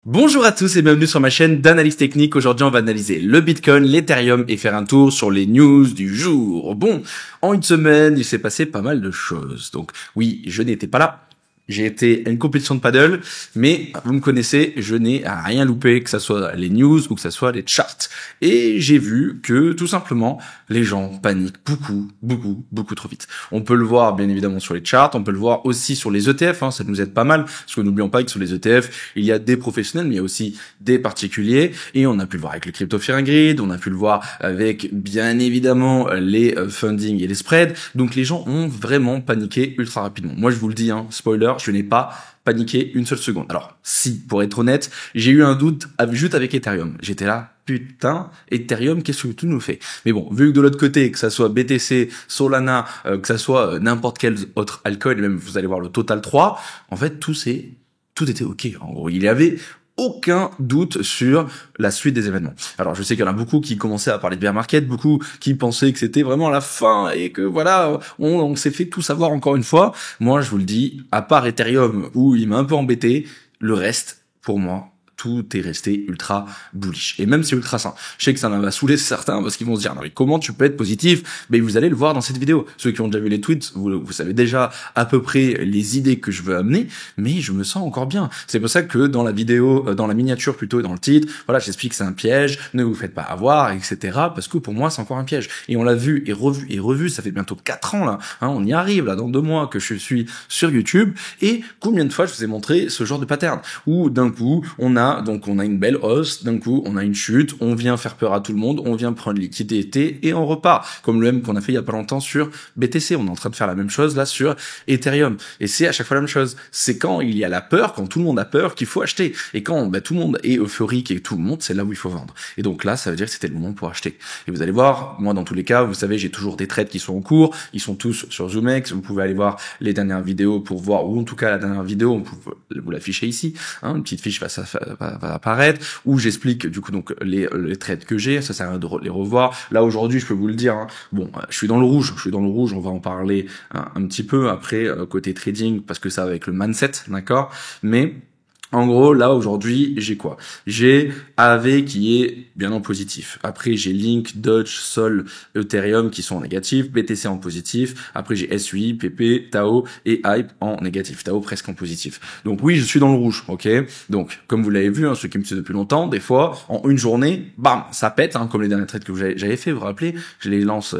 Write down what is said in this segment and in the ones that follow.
Bonjour à tous et bienvenue sur ma chaîne d'analyse technique. Aujourd'hui, on va analyser le Bitcoin, l'Ethereum et faire un tour sur les news du jour. Bon, en une semaine, il s'est passé pas mal de choses. Donc oui, je n'étais pas là. J'ai été à une compétition de paddle, mais vous me connaissez, je n'ai rien loupé, que ça soit les news ou que ça soit les charts. Et j'ai vu que, tout simplement, les gens paniquent beaucoup trop vite. On peut le voir, bien évidemment, sur les charts, on peut le voir aussi sur les ETF, ça nous aide pas mal, parce que n'oublions pas que sur les ETF, il y a des professionnels, mais il y a aussi des particuliers, et on a pu le voir avec le Crypto Fear and Greed, on a pu le voir avec, bien évidemment, les funding et les spreads. Donc les gens ont vraiment paniqué ultra rapidement. Moi, je vous le dis, spoiler, je n'ai pas paniqué une seule seconde. Alors, si, pour être honnête, j'ai eu un doute juste avec Ethereum. J'étais là, putain, Ethereum, qu'est-ce que tu nous fais? Mais bon, vu que de l'autre côté, que ça soit BTC, Solana, que ça soit n'importe quel autre altcoin, même vous allez voir le Total 3, en fait, tout était ok. En gros, il y avait aucun doute sur la suite des événements. Alors, je sais qu'il y en a beaucoup qui commençaient à parler de bear market, beaucoup qui pensaient que c'était vraiment la fin et que voilà, on s'est fait tout savoir encore une fois. Moi, je vous le dis, à part Ethereum où il m'a un peu embêté, le reste, pour moi, tout est resté ultra bullish. Et même c'est ultra sain. Je sais que ça va saouler certains parce qu'ils vont se dire, non mais comment tu peux être positif? Mais vous allez le voir dans cette vidéo. Ceux qui ont déjà vu les tweets, vous savez déjà à peu près les idées que je veux amener, mais je me sens encore bien. C'est pour ça que dans la vidéo, dans la miniature plutôt et dans le titre, voilà, j'explique que c'est un piège, ne vous faites pas avoir, etc. Parce que pour moi, c'est encore un piège. Et on l'a vu et revu, ça fait bientôt 4 ans là, on y arrive là, dans 2 mois que je suis sur YouTube. Et combien de fois je vous ai montré ce genre de pattern où d'un coup, on a une belle hausse, d'un coup on a une chute, on vient faire peur à tout le monde, on vient prendre liquidité et on repart. Comme le même qu'on a fait il y a pas longtemps sur BTC, on est en train de faire la même chose là sur Ethereum. Et c'est à chaque fois la même chose. C'est quand il y a la peur, quand tout le monde a peur qu'il faut acheter. Et quand tout le monde est euphorique et tout le monde, c'est là où il faut vendre. Et donc là, ça veut dire que c'était le moment pour acheter. Et vous allez voir, moi dans tous les cas, vous savez, j'ai toujours des trades qui sont en cours, ils sont tous sur ZoomX, vous pouvez aller voir les dernières vidéos pour voir, ou en tout cas la dernière vidéo, on peut vous l'afficher ici, une petite fiche va apparaître, où j'explique du coup donc les trades que j'ai, ça sert à rien de les revoir. Là aujourd'hui, je peux vous le dire, je suis dans le rouge, on va en parler un petit peu après côté trading parce que ça va avec le mindset, d'accord, mais en gros, là, aujourd'hui, j'ai quoi? J'ai AV qui est bien en positif. Après, j'ai Link, Dodge, Sol, Ethereum qui sont en négatif, BTC en positif. Après, j'ai SUI, PP, Tao et Hype en négatif. Tao presque en positif. Donc oui, je suis dans le rouge, ok? Donc, comme vous l'avez vu, ceux qui me suivent depuis longtemps, des fois, en une journée, bam, ça pète, comme les derniers trades que j'avais fait, vous vous rappelez? Je les lance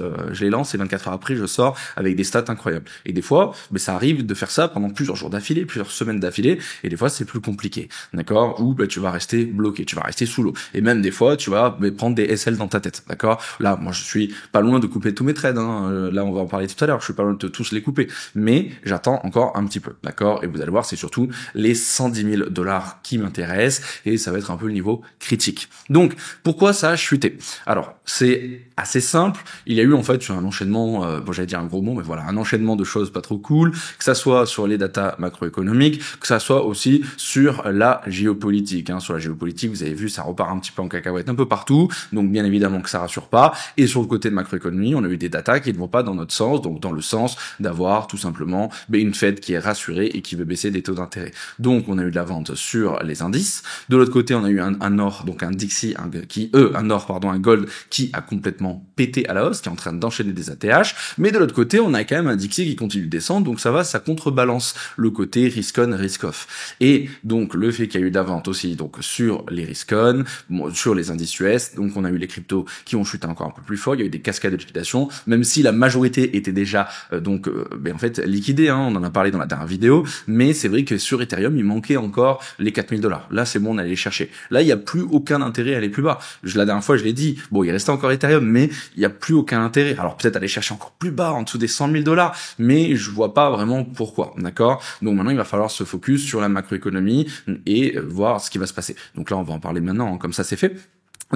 et 24 heures après, je sors avec des stats incroyables. Et des fois, ça arrive de faire ça pendant plusieurs jours d'affilée, plusieurs semaines d'affilée, et des fois, c'est plus compliqué. D'accord, ou tu vas rester bloqué, tu vas rester sous l'eau, et même des fois tu vas prendre des SL dans ta tête, d'accord. Là, moi je suis pas loin de couper tous mes trades, là on va en parler tout à l'heure, je suis pas loin de tous les couper, mais j'attends encore un petit peu, d'accord. Et vous allez voir, c'est surtout les 110 000 $ qui m'intéressent, et ça va être un peu le niveau critique. Donc pourquoi ça a chuté? Alors c'est assez simple, il y a eu en fait un enchaînement, j'allais dire un gros mot, mais voilà, un enchaînement de choses pas trop cool, que ça soit sur les datas macroéconomiques, que ça soit aussi sur la géopolitique. Sur la géopolitique, vous avez vu, ça repart un petit peu en cacahuète un peu partout, donc bien évidemment que ça rassure pas. Et sur le côté de macroéconomie, on a eu des datas qui ne vont pas dans notre sens, donc dans le sens d'avoir tout simplement une Fed qui est rassurée et qui veut baisser des taux d'intérêt. Donc on a eu de la vente sur les indices. De l'autre côté, on a eu un or, donc un Dixie, un gold qui a complètement pété à la hausse, qui est en train d'enchaîner des ATH. Mais de l'autre côté, on a quand même un Dixie qui continue de descendre, donc ça contrebalance le côté risk on, risk off. Et donc le fait qu'il y a eu de la vente aussi donc sur les risk-on, sur les indices US, donc on a eu les cryptos qui ont chuté encore un peu plus fort, il y a eu des cascades de liquidation, même si la majorité était déjà en fait liquidée, on en a parlé dans la dernière vidéo, mais c'est vrai que sur Ethereum il manquait encore les 4000 $. Là c'est bon, on allait les chercher. Là il y a plus aucun intérêt à aller plus bas. La dernière fois je l'ai dit, il restait encore Ethereum, mais il y a plus aucun intérêt. Alors peut-être aller chercher encore plus bas, en dessous des 100 000 $, mais je vois pas vraiment pourquoi, d'accord. Donc maintenant il va falloir se focus sur la macroéconomie et voir ce qui va se passer. Donc là on va en parler maintenant, comme ça c'est fait.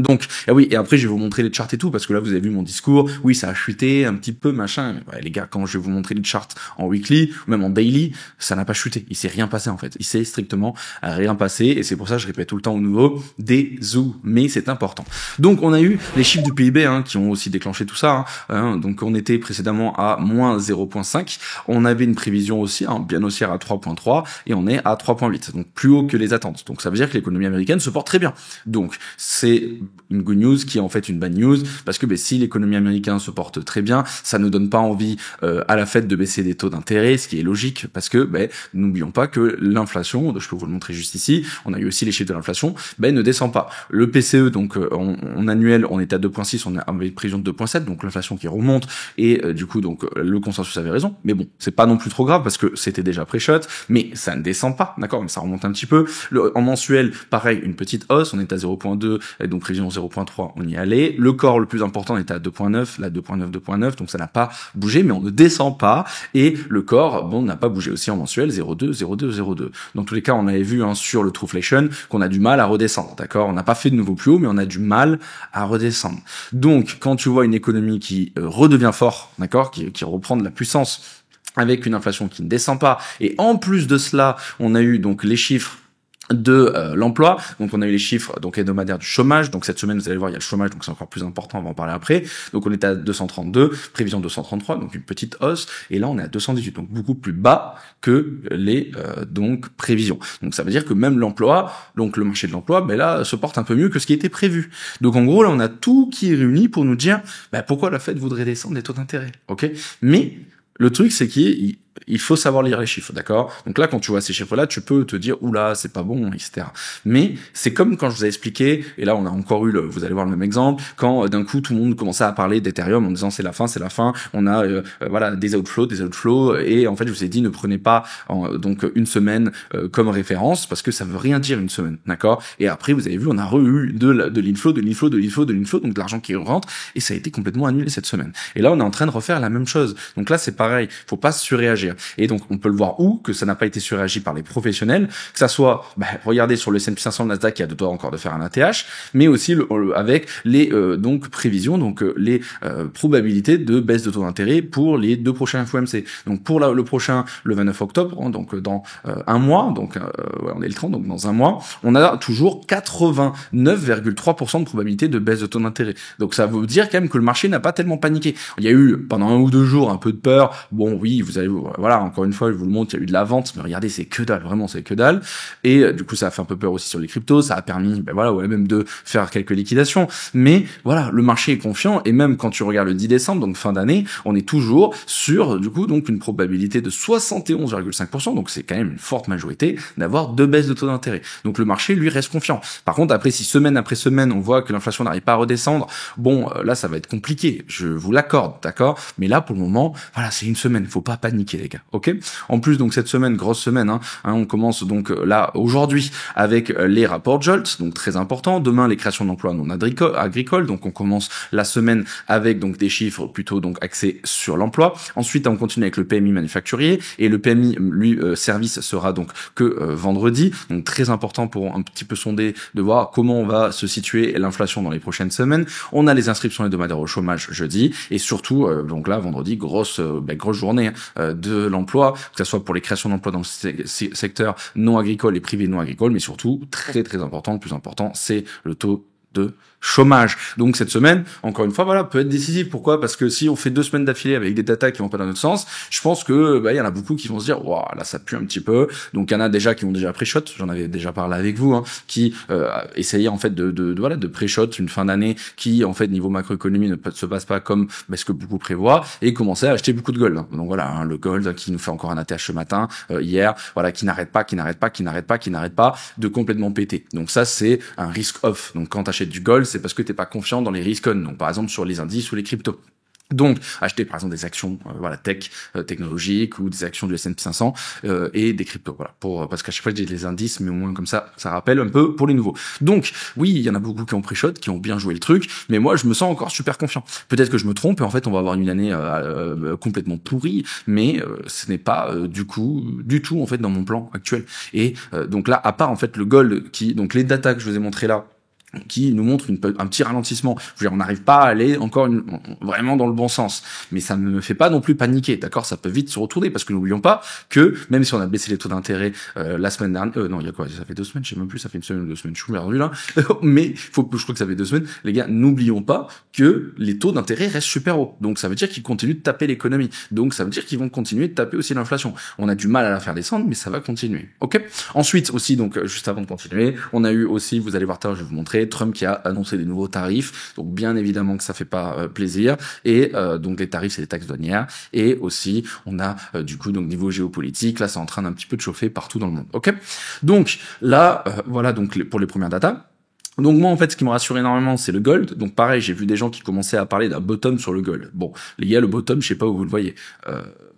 Donc, ah oui, et après je vais vous montrer les charts et tout, parce que là vous avez vu mon discours, oui ça a chuté un petit peu, machin, ouais, les gars, quand je vais vous montrer les charts en weekly, ou même en daily, ça n'a pas chuté, il s'est rien passé en fait, il s'est strictement rien passé, et c'est pour ça que je répète tout le temps au nouveau, mais c'est important. Donc on a eu les chiffres du PIB qui ont aussi déclenché tout ça, donc on était précédemment à moins 0,5, on avait une prévision aussi, bien haussière à 3,3, et on est à 3,8, donc plus haut que les attentes, donc ça veut dire que l'économie américaine se porte très bien, donc c'est une good news qui est en fait une bad news, parce que si l'économie américaine se porte très bien, ça ne donne pas envie à la Fed de baisser des taux d'intérêt, ce qui est logique, parce que n'oublions pas que l'inflation, je peux vous le montrer juste ici, on a eu aussi les chiffres de l'inflation, ne descend pas. Le PCE, donc en annuel, on était à 2,6, on avait une prévision de 2,7, donc l'inflation qui remonte, et du coup donc le consensus avait raison, mais bon, c'est pas non plus trop grave, parce que c'était déjà pré-shot, mais ça ne descend pas, d'accord, mais ça remonte un petit peu. En mensuel, pareil, une petite hausse, on est à 0,2, et donc prévision 0,3, on y allait. Le corps le plus important était à 2,9, là 2,9, donc ça n'a pas bougé, mais on ne descend pas, et le corps, n'a pas bougé aussi en mensuel, 0,2. Dans tous les cas, on avait vu sur le Trueflation qu'on a du mal à redescendre, d'accord? On n'a pas fait de nouveau plus haut, mais on a du mal à redescendre. Donc, quand tu vois une économie qui redevient fort, d'accord, qui reprend de la puissance, avec une inflation qui ne descend pas, et en plus de cela, on a eu donc les chiffres de l'emploi, donc on a eu les chiffres donc hebdomadaires du chômage, donc cette semaine vous allez voir il y a le chômage, donc c'est encore plus important, on va en parler après, donc on était à 232, prévision 233, donc une petite hausse, et là on est à 218, donc beaucoup plus bas que les donc prévisions, donc ça veut dire que même l'emploi, donc le marché de l'emploi, là se porte un peu mieux que ce qui était prévu, donc en gros là on a tout qui est réuni pour nous dire pourquoi la Fed voudrait descendre les taux d'intérêt, ok, mais le truc c'est qu'il faut savoir lire les chiffres, d'accord? Donc là, quand tu vois ces chiffres-là, tu peux te dire, oula, c'est pas bon, etc. Mais c'est comme quand je vous ai expliqué, et là, on a encore eu vous allez voir le même exemple, quand d'un coup, tout le monde commençait à parler d'Ethereum en disant c'est la fin, on a, des outflows, et en fait, je vous ai dit, ne prenez pas, donc, une semaine, comme référence, parce que ça veut rien dire une semaine, d'accord? Et après, vous avez vu, on a eu de l'inflow, donc de l'argent qui rentre, et ça a été complètement annulé cette semaine. Et là, on est en train de refaire la même chose. Donc là, c'est pareil, faut pas surréagir. Et donc, on peut le voir que ça n'a pas été surréagi par les professionnels, que ça soit, regardez sur le S&P 500, le Nasdaq qui a deux doigts encore de faire un ATH, mais aussi avec les donc prévisions, donc les probabilités de baisse de taux d'intérêt pour les 2 prochains FOMC. Donc pour le prochain, le 29 octobre, donc dans un mois, donc on est le 30, donc dans un mois, on a toujours 89,3% de probabilité de baisse de taux d'intérêt. Donc ça veut dire quand même que le marché n'a pas tellement paniqué. Il y a eu pendant 1 ou 2 jours un peu de peur. Bon, oui, vous allez, voilà, encore une fois, je vous le montre, il y a eu de la vente, mais regardez, c'est que dalle, vraiment, c'est que dalle. Et du coup, ça a fait un peu peur aussi sur les cryptos, ça a permis, même de faire quelques liquidations. Mais voilà, le marché est confiant, et même quand tu regardes le 10 décembre, donc fin d'année, on est toujours sur, du coup, donc une probabilité de 71,5%, donc c'est quand même une forte majorité d'avoir 2 baisses de taux d'intérêt. Donc le marché, lui, reste confiant. Par contre, après, si semaine après semaine, on voit que l'inflation n'arrive pas à redescendre, là, ça va être compliqué, je vous l'accorde, d'accord? Mais là, pour le moment, voilà, c'est une semaine, faut pas paniquer, les gars, ok? En plus, donc cette semaine, grosse semaine, on commence donc là aujourd'hui avec les rapports JOLTS, donc très important. Demain, les créations d'emplois non agricoles, donc on commence la semaine avec donc des chiffres plutôt donc axés sur l'emploi. Ensuite, on continue avec le PMI manufacturier, et le PMI lui service sera donc que vendredi, donc très important pour un petit peu sonder de voir comment on va se situer l'inflation dans les prochaines semaines. On a les inscriptions hebdomadaires au chômage jeudi, et surtout donc là vendredi, grosse journée de l'emploi, que ce soit pour les créations d'emplois dans le secteur non agricole et privé non agricole, mais surtout très très important, le plus important, c'est le taux de chômage. Donc cette semaine, encore une fois, voilà, peut être décisive. Pourquoi? Parce que si on fait 2 semaines d'affilée avec des datas qui vont pas dans notre sens, je pense que il y en a beaucoup qui vont se dire, waouh, là ça pue un petit peu. Donc il y en a déjà qui ont déjà pré-shot. J'en avais déjà parlé avec vous, qui essayaient en fait de pré-shot une fin d'année qui en fait niveau macroéconomie ne se passe pas comme ce que beaucoup prévoient, et commençaient à acheter beaucoup de gold. Donc voilà, le gold qui nous fait encore un ATH ce matin, hier, voilà, qui n'arrête pas de complètement péter. Donc ça c'est un risk off. Donc quand t'achètes du gold, c'est parce que t'es pas confiant dans les risques on, donc par exemple sur les indices ou les cryptos. Donc, acheter par exemple des actions, tech, technologiques, ou des actions du S&P 500 et des cryptos, parce qu'à chaque fois j'ai les indices, mais au moins comme ça rappelle un peu pour les nouveaux. Donc, oui, il y en a beaucoup qui ont pré-shot, qui ont bien joué le truc, mais moi je me sens encore super confiant. Peut-être que je me trompe, et en fait on va avoir une année complètement pourrie, mais ce n'est pas du tout en fait dans mon plan actuel. Et donc là, à part en fait le gold donc les datas que je vous ai montré là, qui nous montre un petit ralentissement. Je veux dire, on n'arrive pas à aller encore vraiment dans le bon sens. Mais ça ne me fait pas non plus paniquer, d'accord? Ça peut vite se retourner, parce que n'oublions pas que, même si on a baissé les taux d'intérêt la semaine dernière... non, il y a quoi? Ça fait 2 semaines, je sais même plus, ça fait une semaine ou 2 semaines, je suis perdu là. Mais je crois que ça fait 2 semaines. Les gars, n'oublions pas que les taux d'intérêt restent super hauts. Donc ça veut dire qu'ils continuent de taper l'économie. Donc ça veut dire qu'ils vont continuer de taper aussi l'inflation. On a du mal à la faire descendre, mais ça va continuer. Ok? Ensuite aussi, donc juste avant de continuer, on a eu aussi, vous allez voir tard, je vais vous montrer, Trump qui a annoncé des nouveaux tarifs, donc bien évidemment que ça fait pas plaisir, et donc les tarifs c'est les taxes douanières, et aussi on a du coup donc niveau géopolitique, là c'est en train d'un petit peu de chauffer partout dans le monde, ok? Donc là, voilà donc pour les premières datas. Donc moi en fait ce qui me rassure énormément c'est le gold. Donc pareil, j'ai vu des gens qui commençaient à parler d'un bottom sur le gold. Bon, les gars, le bottom, je sais pas où vous le voyez.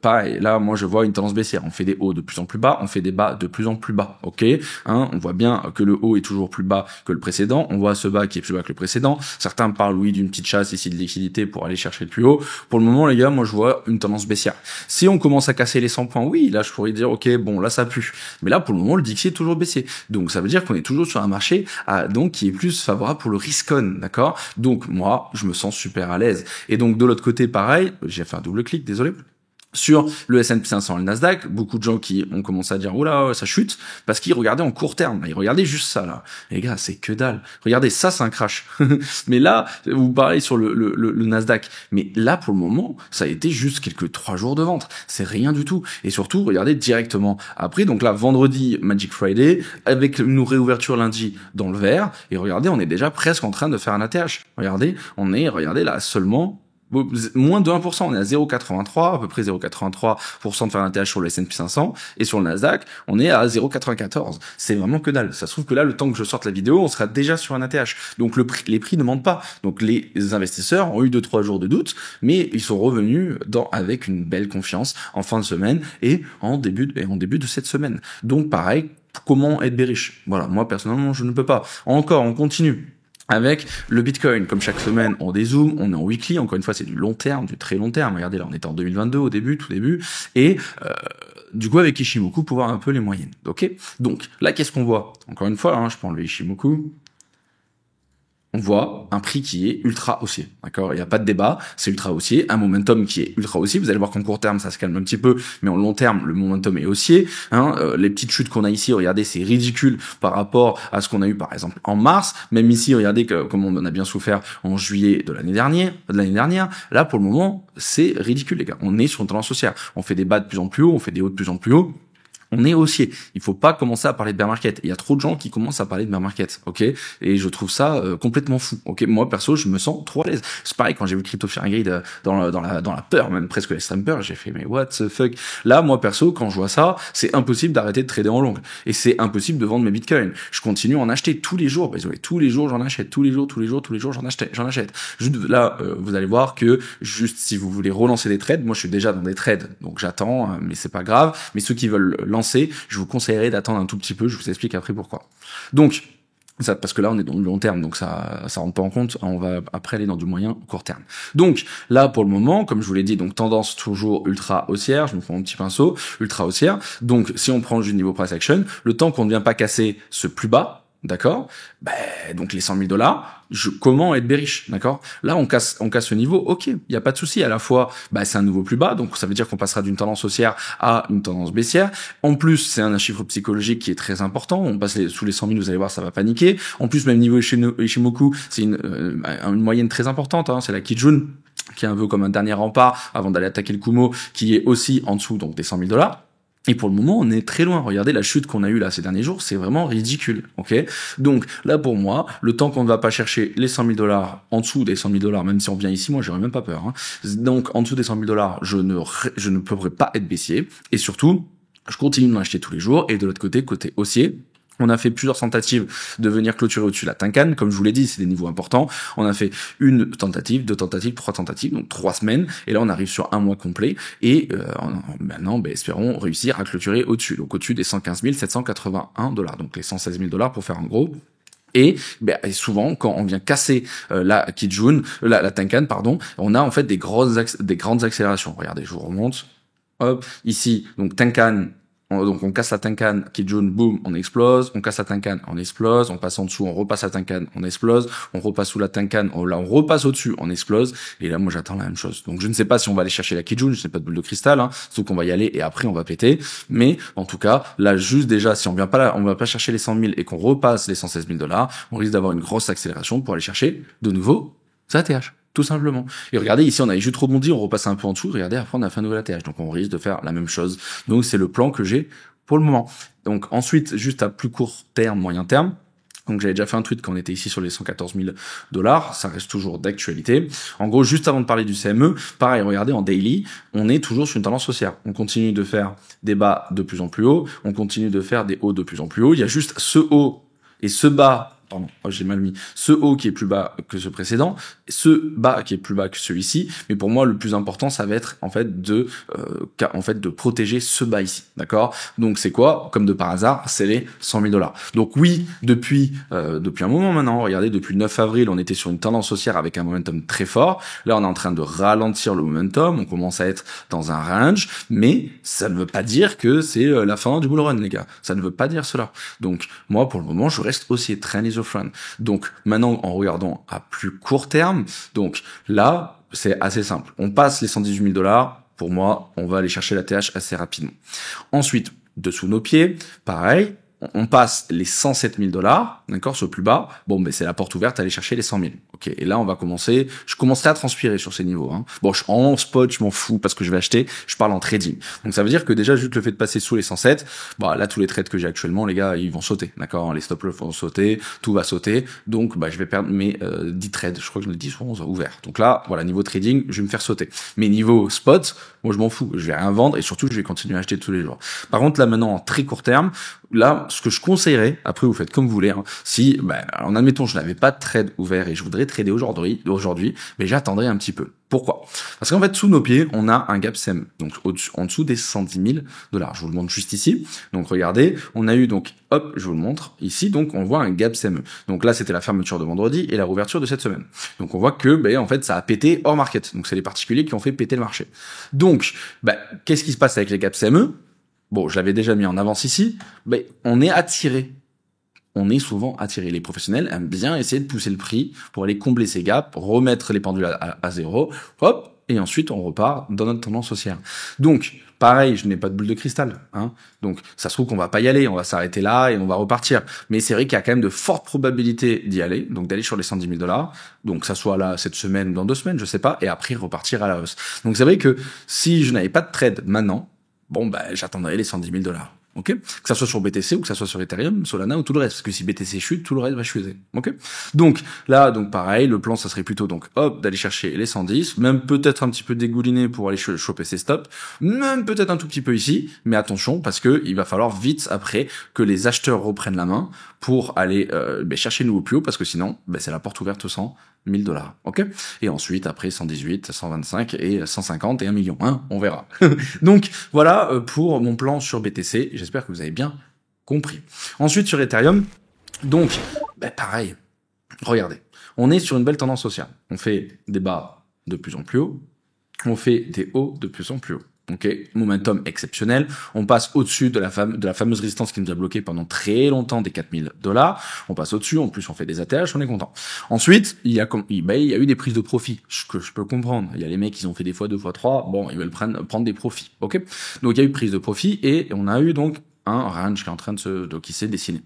Pareil, là moi je vois une tendance baissière. On fait des hauts de plus en plus bas, on fait des bas de plus en plus bas. OK, on voit bien que le haut est toujours plus bas que le précédent. On voit ce bas qui est plus bas que le précédent. Certains parlent oui d'une petite chasse ici de liquidité pour aller chercher le plus haut. Pour le moment les gars, moi je vois une tendance baissière. Si on commence à casser les 100 points, oui, là je pourrais dire OK, bon là ça pue. Mais là pour le moment le DXY est toujours baissier. Donc ça veut dire qu'on est toujours sur un marché donc qui est plus favorable pour le risk on, d'accord? Donc moi, je me sens super à l'aise. Et donc de l'autre côté, pareil, j'ai fait un double clic, désolé. Sur le S&P 500 et le Nasdaq, beaucoup de gens qui ont commencé à dire oula ça chute parce qu'ils regardaient en court terme, ils regardaient juste ça là. Les gars, c'est que dalle. Regardez ça, c'est un crash. Mais là, vous parlez sur le Nasdaq, mais là pour le moment, ça a été juste quelques 3 jours de vente. C'est rien du tout. Et surtout, regardez directement après. Donc là, vendredi, Magic Friday, avec une réouverture lundi dans le vert. Et regardez, on est déjà presque en train de faire un ATH. Regardez là seulement moins de 1%, on est à 0,83, à peu près 0,83% de faire un TH sur le S&P 500, et sur le Nasdaq, on est à 0,94. C'est vraiment que dalle. Ça se trouve que là, le temps que je sorte la vidéo, on sera déjà sur un ATH. Donc les prix ne mentent pas. Donc les investisseurs ont eu 2-3 jours de doute, mais ils sont revenus avec une belle confiance en fin de semaine et en début de cette semaine. Donc pareil, comment être bearish? Voilà, moi personnellement, je ne peux pas. Encore, on continue avec le Bitcoin. Comme chaque semaine, on dézoome, on est en weekly, encore une fois, c'est du long terme, du très long terme. Regardez, là, on était en 2022 au début, tout début, et du coup, avec Ishimoku, pour voir un peu les moyennes. Ok. Donc, là, qu'est-ce qu'on voit? Encore une fois, je prends le Ishimoku. On voit un prix qui est ultra haussier, d'accord? Il n'y a pas de débat, c'est ultra haussier, un momentum qui est ultra haussier. Vous allez voir qu'en court terme, ça se calme un petit peu, mais en long terme, le momentum est haussier. Les petites chutes qu'on a ici, regardez, c'est ridicule par rapport à ce qu'on a eu, par exemple, en mars. Même ici, regardez comme on en a bien souffert en juillet de l'année dernière. Là, pour le moment, c'est ridicule, les gars. On est sur une tendance haussière. On fait des bas de plus en plus haut, on fait des hauts de plus en plus haut. On est haussier. Il faut pas commencer à parler de bear market. Il y a trop de gens qui commencent à parler de bear market, ok? Et je trouve ça complètement fou, ok? Moi perso, je me sens trop à l'aise. C'est pareil quand j'ai vu Crypto Fear Grid dans la peur, même presque l'extrême peur, j'ai fait mais what the fuck? Là, moi perso, quand je vois ça, c'est impossible d'arrêter de trader en longue et c'est impossible de vendre mes bitcoins. Je continue à en acheter tous les jours. Tous les jours, j'en achète. Tous les jours, j'en achète. Juste là, vous allez voir que juste si vous voulez relancer des trades, moi je suis déjà dans des trades, donc j'attends, mais c'est pas grave. Mais ceux qui veulent je vous conseillerais d'attendre un tout petit peu, je vous explique après pourquoi. Donc, ça, parce que là on est dans le long terme, donc ça rentre pas en compte, on va après aller dans du moyen court terme. Donc là pour le moment, comme je vous l'ai dit, donc tendance toujours ultra haussière, je me prends un petit pinceau, ultra haussière. Donc si on prend juste niveau price action, le temps qu'on ne vient pas casser ce plus bas, d'accord, donc les 100 000 $, comment être bearish, d'accord? Là, on casse ce niveau, ok, il y a pas de souci. À la fois, c'est un nouveau plus bas, donc ça veut dire qu'on passera d'une tendance haussière à une tendance baissière. En plus, c'est un chiffre psychologique qui est très important. On passe sous les 100 000, vous allez voir, ça va paniquer. En plus, même niveau Ishimoku, c'est une moyenne très importante, c'est la Kijun, qui est un peu comme un dernier rempart avant d'aller attaquer le Kumo, qui est aussi en dessous, donc des 100 000 $. Et pour le moment, on est très loin. Regardez la chute qu'on a eue là ces derniers jours, c'est vraiment ridicule, ok? Donc là, pour moi, le temps qu'on ne va pas chercher les 100 000 $, en dessous des 100 000 $, même si on vient ici, moi, j'aurais même pas peur. Donc, en dessous des 100 000 $, je ne pourrais pas être baissier. Et surtout, je continue de m'acheter tous les jours. Et de l'autre côté haussier, on a fait plusieurs tentatives de venir clôturer au-dessus de la Tenkan. Comme je vous l'ai dit, c'est des niveaux importants. On a fait une tentative, 2 tentatives, 3 tentatives, donc 3 semaines. Et là, on arrive sur un mois complet. Et maintenant, espérons réussir à clôturer au-dessus. Donc au-dessus des 115 781 $. Donc les 116 000 $ pour faire un gros. Et souvent, quand on vient casser la Kijun, la Tenkan, pardon, on a en fait des grandes accélérations. Regardez, je vous remonte. Hop, ici, donc Tenkan, Donc on casse la Tenkan, Kijun, boum, on explose, on casse la Tenkan, on explose, on passe en dessous, on repasse la Tenkan, on explose, on repasse sous la Tenkan, on repasse au-dessus, on explose, et là moi j'attends la même chose. Donc je ne sais pas si on va aller chercher la Kijun, je n'ai pas de boule de cristal, sauf qu'on va y aller et après on va péter, mais en tout cas, là juste déjà, si on vient pas là, on va pas chercher les 100 000 et qu'on repasse les 116 000 $, on risque d'avoir une grosse accélération pour aller chercher de nouveau sa ATH. Tout simplement. Et regardez, ici, on avait juste rebondi, on repasse un peu en dessous. Regardez, après, on a fait un nouvel ATH. Donc, on risque de faire la même chose. Donc, c'est le plan que j'ai pour le moment. Donc, ensuite, juste à plus court terme, moyen terme. Donc, j'avais déjà fait un tweet quand on était ici sur les 114 000 $. Ça reste toujours d'actualité. En gros, juste avant de parler du CME, pareil, regardez, en daily, on est toujours sur une tendance haussière. On continue de faire des bas de plus en plus haut. On continue de faire des hauts de plus en plus haut. Il y a juste ce haut et ce bas. Pardon, j'ai mal mis. Ce haut qui est plus bas que ce précédent, ce bas qui est plus bas que celui-ci. Mais pour moi, le plus important, ça va être en fait de protéger ce bas ici, d'accord. Donc c'est quoi? Comme de par hasard, c'est les 100 000 $. Donc oui, depuis un moment maintenant, regardez, depuis le 9 avril, on était sur une tendance haussière avec un momentum très fort. Là, on est en train de ralentir le momentum. On commence à être dans un range, mais ça ne veut pas dire que c'est la fin du bull run, les gars. Ça ne veut pas dire cela. Donc moi, pour le moment, je reste aussi très Donc maintenant, en regardant à plus court terme, donc là, c'est assez simple. On passe les 118 000 $. Pour moi, on va aller chercher la TH assez rapidement. Ensuite, dessous nos pieds, pareil. On passe les 107 000 $, d'accord, sur le plus bas. Bon, ben c'est la porte ouverte à aller chercher les 100 000. Ok, et là on va commencer. Je commencerai à transpirer sur ces niveaux. Bon, en spot, je m'en fous parce que je vais acheter. Je parle en trading. Donc ça veut dire que déjà juste le fait de passer sous les 107, bah là tous les trades que j'ai actuellement, les gars, ils vont sauter, d'accord. Les stop loss vont sauter, tout va sauter. Donc bah je vais perdre mes 10 trades. Je crois que j'en ai 10 ou 11 ouverts. Donc là, voilà, niveau trading, je vais me faire sauter. Mais niveau spot, moi je m'en fous. Je vais rien vendre et surtout je vais continuer à acheter tous les jours. Par contre là maintenant en très court terme, là, ce que je conseillerais, après vous faites comme vous voulez, si, en admettons, je n'avais pas de trade ouvert et je voudrais trader aujourd'hui, mais j'attendrai un petit peu. Pourquoi? Parce qu'en fait, sous nos pieds, on a un gap CME, donc en dessous des 110 000 $. Je vous le montre juste ici. Donc regardez, on a eu donc, hop, je vous le montre ici, donc on voit un gap CME. Donc là, c'était la fermeture de vendredi et la rouverture de cette semaine. Donc on voit que, en fait, ça a pété hors market. Donc c'est les particuliers qui ont fait péter le marché. Donc, qu'est-ce qui se passe avec les gaps CME? Bon, je l'avais déjà mis en avance ici, mais on est attiré. On est souvent attiré. Les professionnels aiment bien essayer de pousser le prix pour aller combler ces gaps, remettre les pendules à zéro, hop, et ensuite on repart dans notre tendance haussière. Donc, pareil, je n'ai pas de boule de cristal, Donc, ça se trouve qu'on va pas y aller, on va s'arrêter là et on va repartir. Mais c'est vrai qu'il y a quand même de fortes probabilités d'y aller, donc d'aller sur les 110 000 $. Donc, ça soit là cette semaine ou dans 2 semaines, je sais pas, et après repartir à la hausse. Donc, c'est vrai que si je n'avais pas de trade maintenant, j'attendrai les 110 000 $. Ok? Que ça soit sur BTC ou que ça soit sur Ethereum, Solana ou tout le reste. Parce que si BTC chute, tout le reste va chuter. Ok? Donc, là, pareil, le plan, ça serait plutôt, d'aller chercher les 110, même peut-être un petit peu dégouliner pour aller choper ses stops, même peut-être un tout petit peu ici, mais attention, parce que il va falloir vite après que les acheteurs reprennent la main pour aller, chercher le nouveau plus haut, parce que sinon, c'est la porte ouverte aux 100 000 $. Ok? Et ensuite, après 118, 125 et 150 et 1 million. On verra. Donc, voilà, pour mon plan sur BTC. J'espère que vous avez bien compris. Ensuite, sur Ethereum, donc, pareil. Regardez. On est sur une belle tendance haussière. On fait des bas de plus en plus haut. On fait des hauts de plus en plus haut. Ok, momentum exceptionnel. On passe au-dessus de la fameuse résistance qui nous a bloqué pendant très longtemps des 4 000 $. On passe au-dessus. En plus, on fait des ATH. On est content. Ensuite, il y a eu des prises de profit. Que je peux comprendre. Il y a les mecs qui ont fait des fois 2 fois 3. Bon, ils veulent prendre des profits. Ok. Donc, il y a eu prise de profit et on a eu donc un range qui est en train qui s'est dessiné.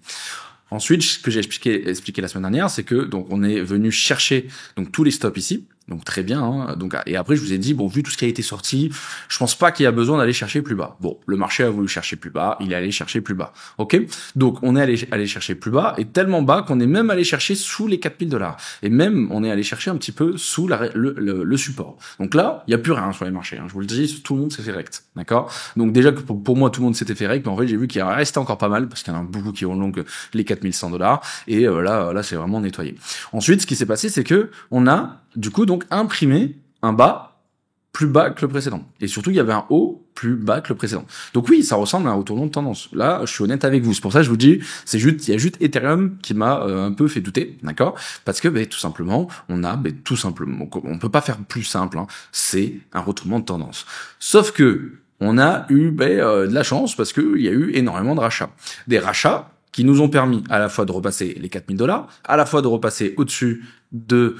Ensuite, ce que j'ai expliqué la semaine dernière, c'est que donc on est venu chercher donc tous les stops ici. Donc très bien. Donc et après je vous ai dit vu tout ce qui a été sorti, je pense pas qu'il y a besoin d'aller chercher plus bas. Bon, le marché a voulu chercher plus bas, il est allé chercher plus bas. Ok. Donc on est allé chercher plus bas et tellement bas qu'on est même allé chercher sous les 4 000 $. Et même on est allé chercher un petit peu sous le support. Donc là il y a plus rien sur les marchés. Je vous le dis, tout le monde s'est fait rect. D'accord. Donc déjà que pour moi tout le monde s'était fait rect, mais en fait j'ai vu qu'il en restait encore pas mal parce qu'il y en a beaucoup qui ont donc les 4 100 $. Et là c'est vraiment nettoyé. Ensuite ce qui s'est passé c'est que on a du coup donc imprimé un bas plus bas que le précédent. Et surtout, il y avait un haut plus bas que le précédent. Donc oui, ça ressemble à un retournement de tendance. Là, je suis honnête avec vous. C'est pour ça que je vous dis, il y a juste Ethereum qui m'a un peu fait douter, d'accord? Parce que, tout simplement, on peut pas faire plus simple, c'est un retournement de tendance. Sauf que, on a eu de la chance parce que il y a eu énormément de rachats. Des rachats qui nous ont permis à la fois de repasser les $4 000, à la fois de repasser au-dessus du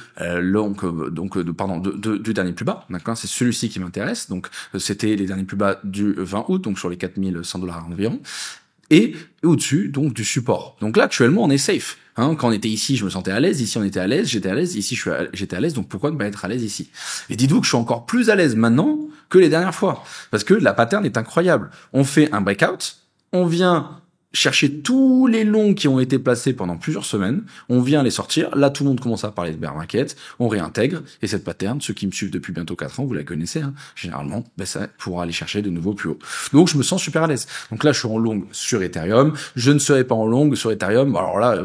dernier plus bas, d'accord, c'est celui-ci qui m'intéresse, donc c'était les derniers plus bas du 20 août, donc sur les $4 100 environ, et au-dessus donc du support. Donc là actuellement on est safe. Quand on était ici, je me sentais à l'aise. Ici, on était à l'aise. J'étais à l'aise. Ici, j'étais à l'aise. Donc, pourquoi ne pas être à l'aise ici? Et dites-vous que je suis encore plus à l'aise maintenant que les dernières fois. Parce que la pattern est incroyable. On fait un breakout. On vient chercher tous les longs qui ont été placés pendant plusieurs semaines, on vient les sortir, là tout le monde commence à parler de bear market, on réintègre, et cette pattern, ceux qui me suivent depuis bientôt 4 ans, vous la connaissez, généralement, ça pourra aller chercher de nouveaux plus hauts. Donc je me sens super à l'aise. Donc là je suis en long sur Ethereum, je ne serai pas en long sur Ethereum, alors là,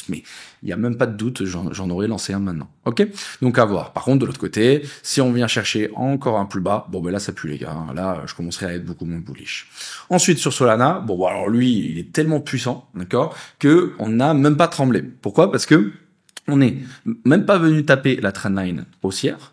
mais il y a même pas de doute, j'en aurais lancé un maintenant. Ok? Donc à voir. Par contre, de l'autre côté, si on vient chercher encore un plus bas, là ça pue les gars. Là, je commencerai à être beaucoup moins bullish. Ensuite sur Solana, alors lui, il est tellement puissant, d'accord, que on n'a même pas tremblé. Pourquoi? Parce que on n'est même pas venu taper la trendline haussière.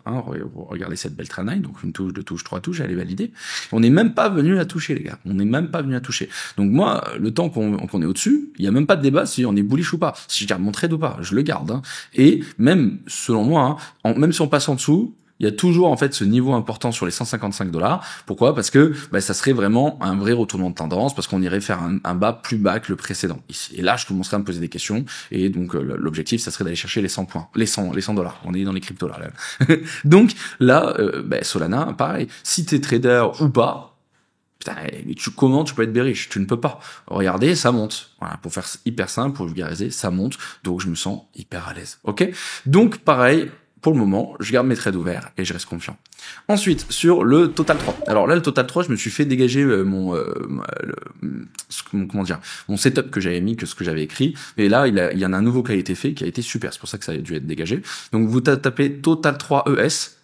Regardez cette belle trendline, donc une touche, deux touches, trois touches, elle est validée. On n'est même pas venu la toucher, les gars. On n'est même pas venu la toucher. Donc moi, le temps qu'on est au-dessus, il y a même pas de débat si on est bullish ou pas. Si je garde mon trade ou pas, je le garde. Et même, selon moi, même si on passe en dessous, il y a toujours en fait ce niveau important sur les $155. Pourquoi? Parce que ça serait vraiment un vrai retournement de tendance, parce qu'on irait faire un bas plus bas que le précédent. Et là, je commencerai à me poser des questions. Et donc l'objectif, ça serait d'aller chercher les 100 points, les $100. On est dans les cryptos là. Donc là, Solana, pareil. Si t'es trader ou pas, putain, comment tu peux être bearish? Tu ne peux pas. Regardez, ça monte. Voilà, pour faire hyper simple, pour vulgariser, ça monte. Donc je me sens hyper à l'aise. Ok? Donc pareil. Pour le moment, je garde mes trades ouverts et je reste confiant. Ensuite, sur le Total 3. Alors là, le Total 3, je me suis fait dégager mon setup que j'avais mis, que ce que j'avais écrit. Et là, il y en a un nouveau qui a été fait, qui a été super. C'est pour ça que ça a dû être dégagé. Donc, vous tapez Total 3 ES.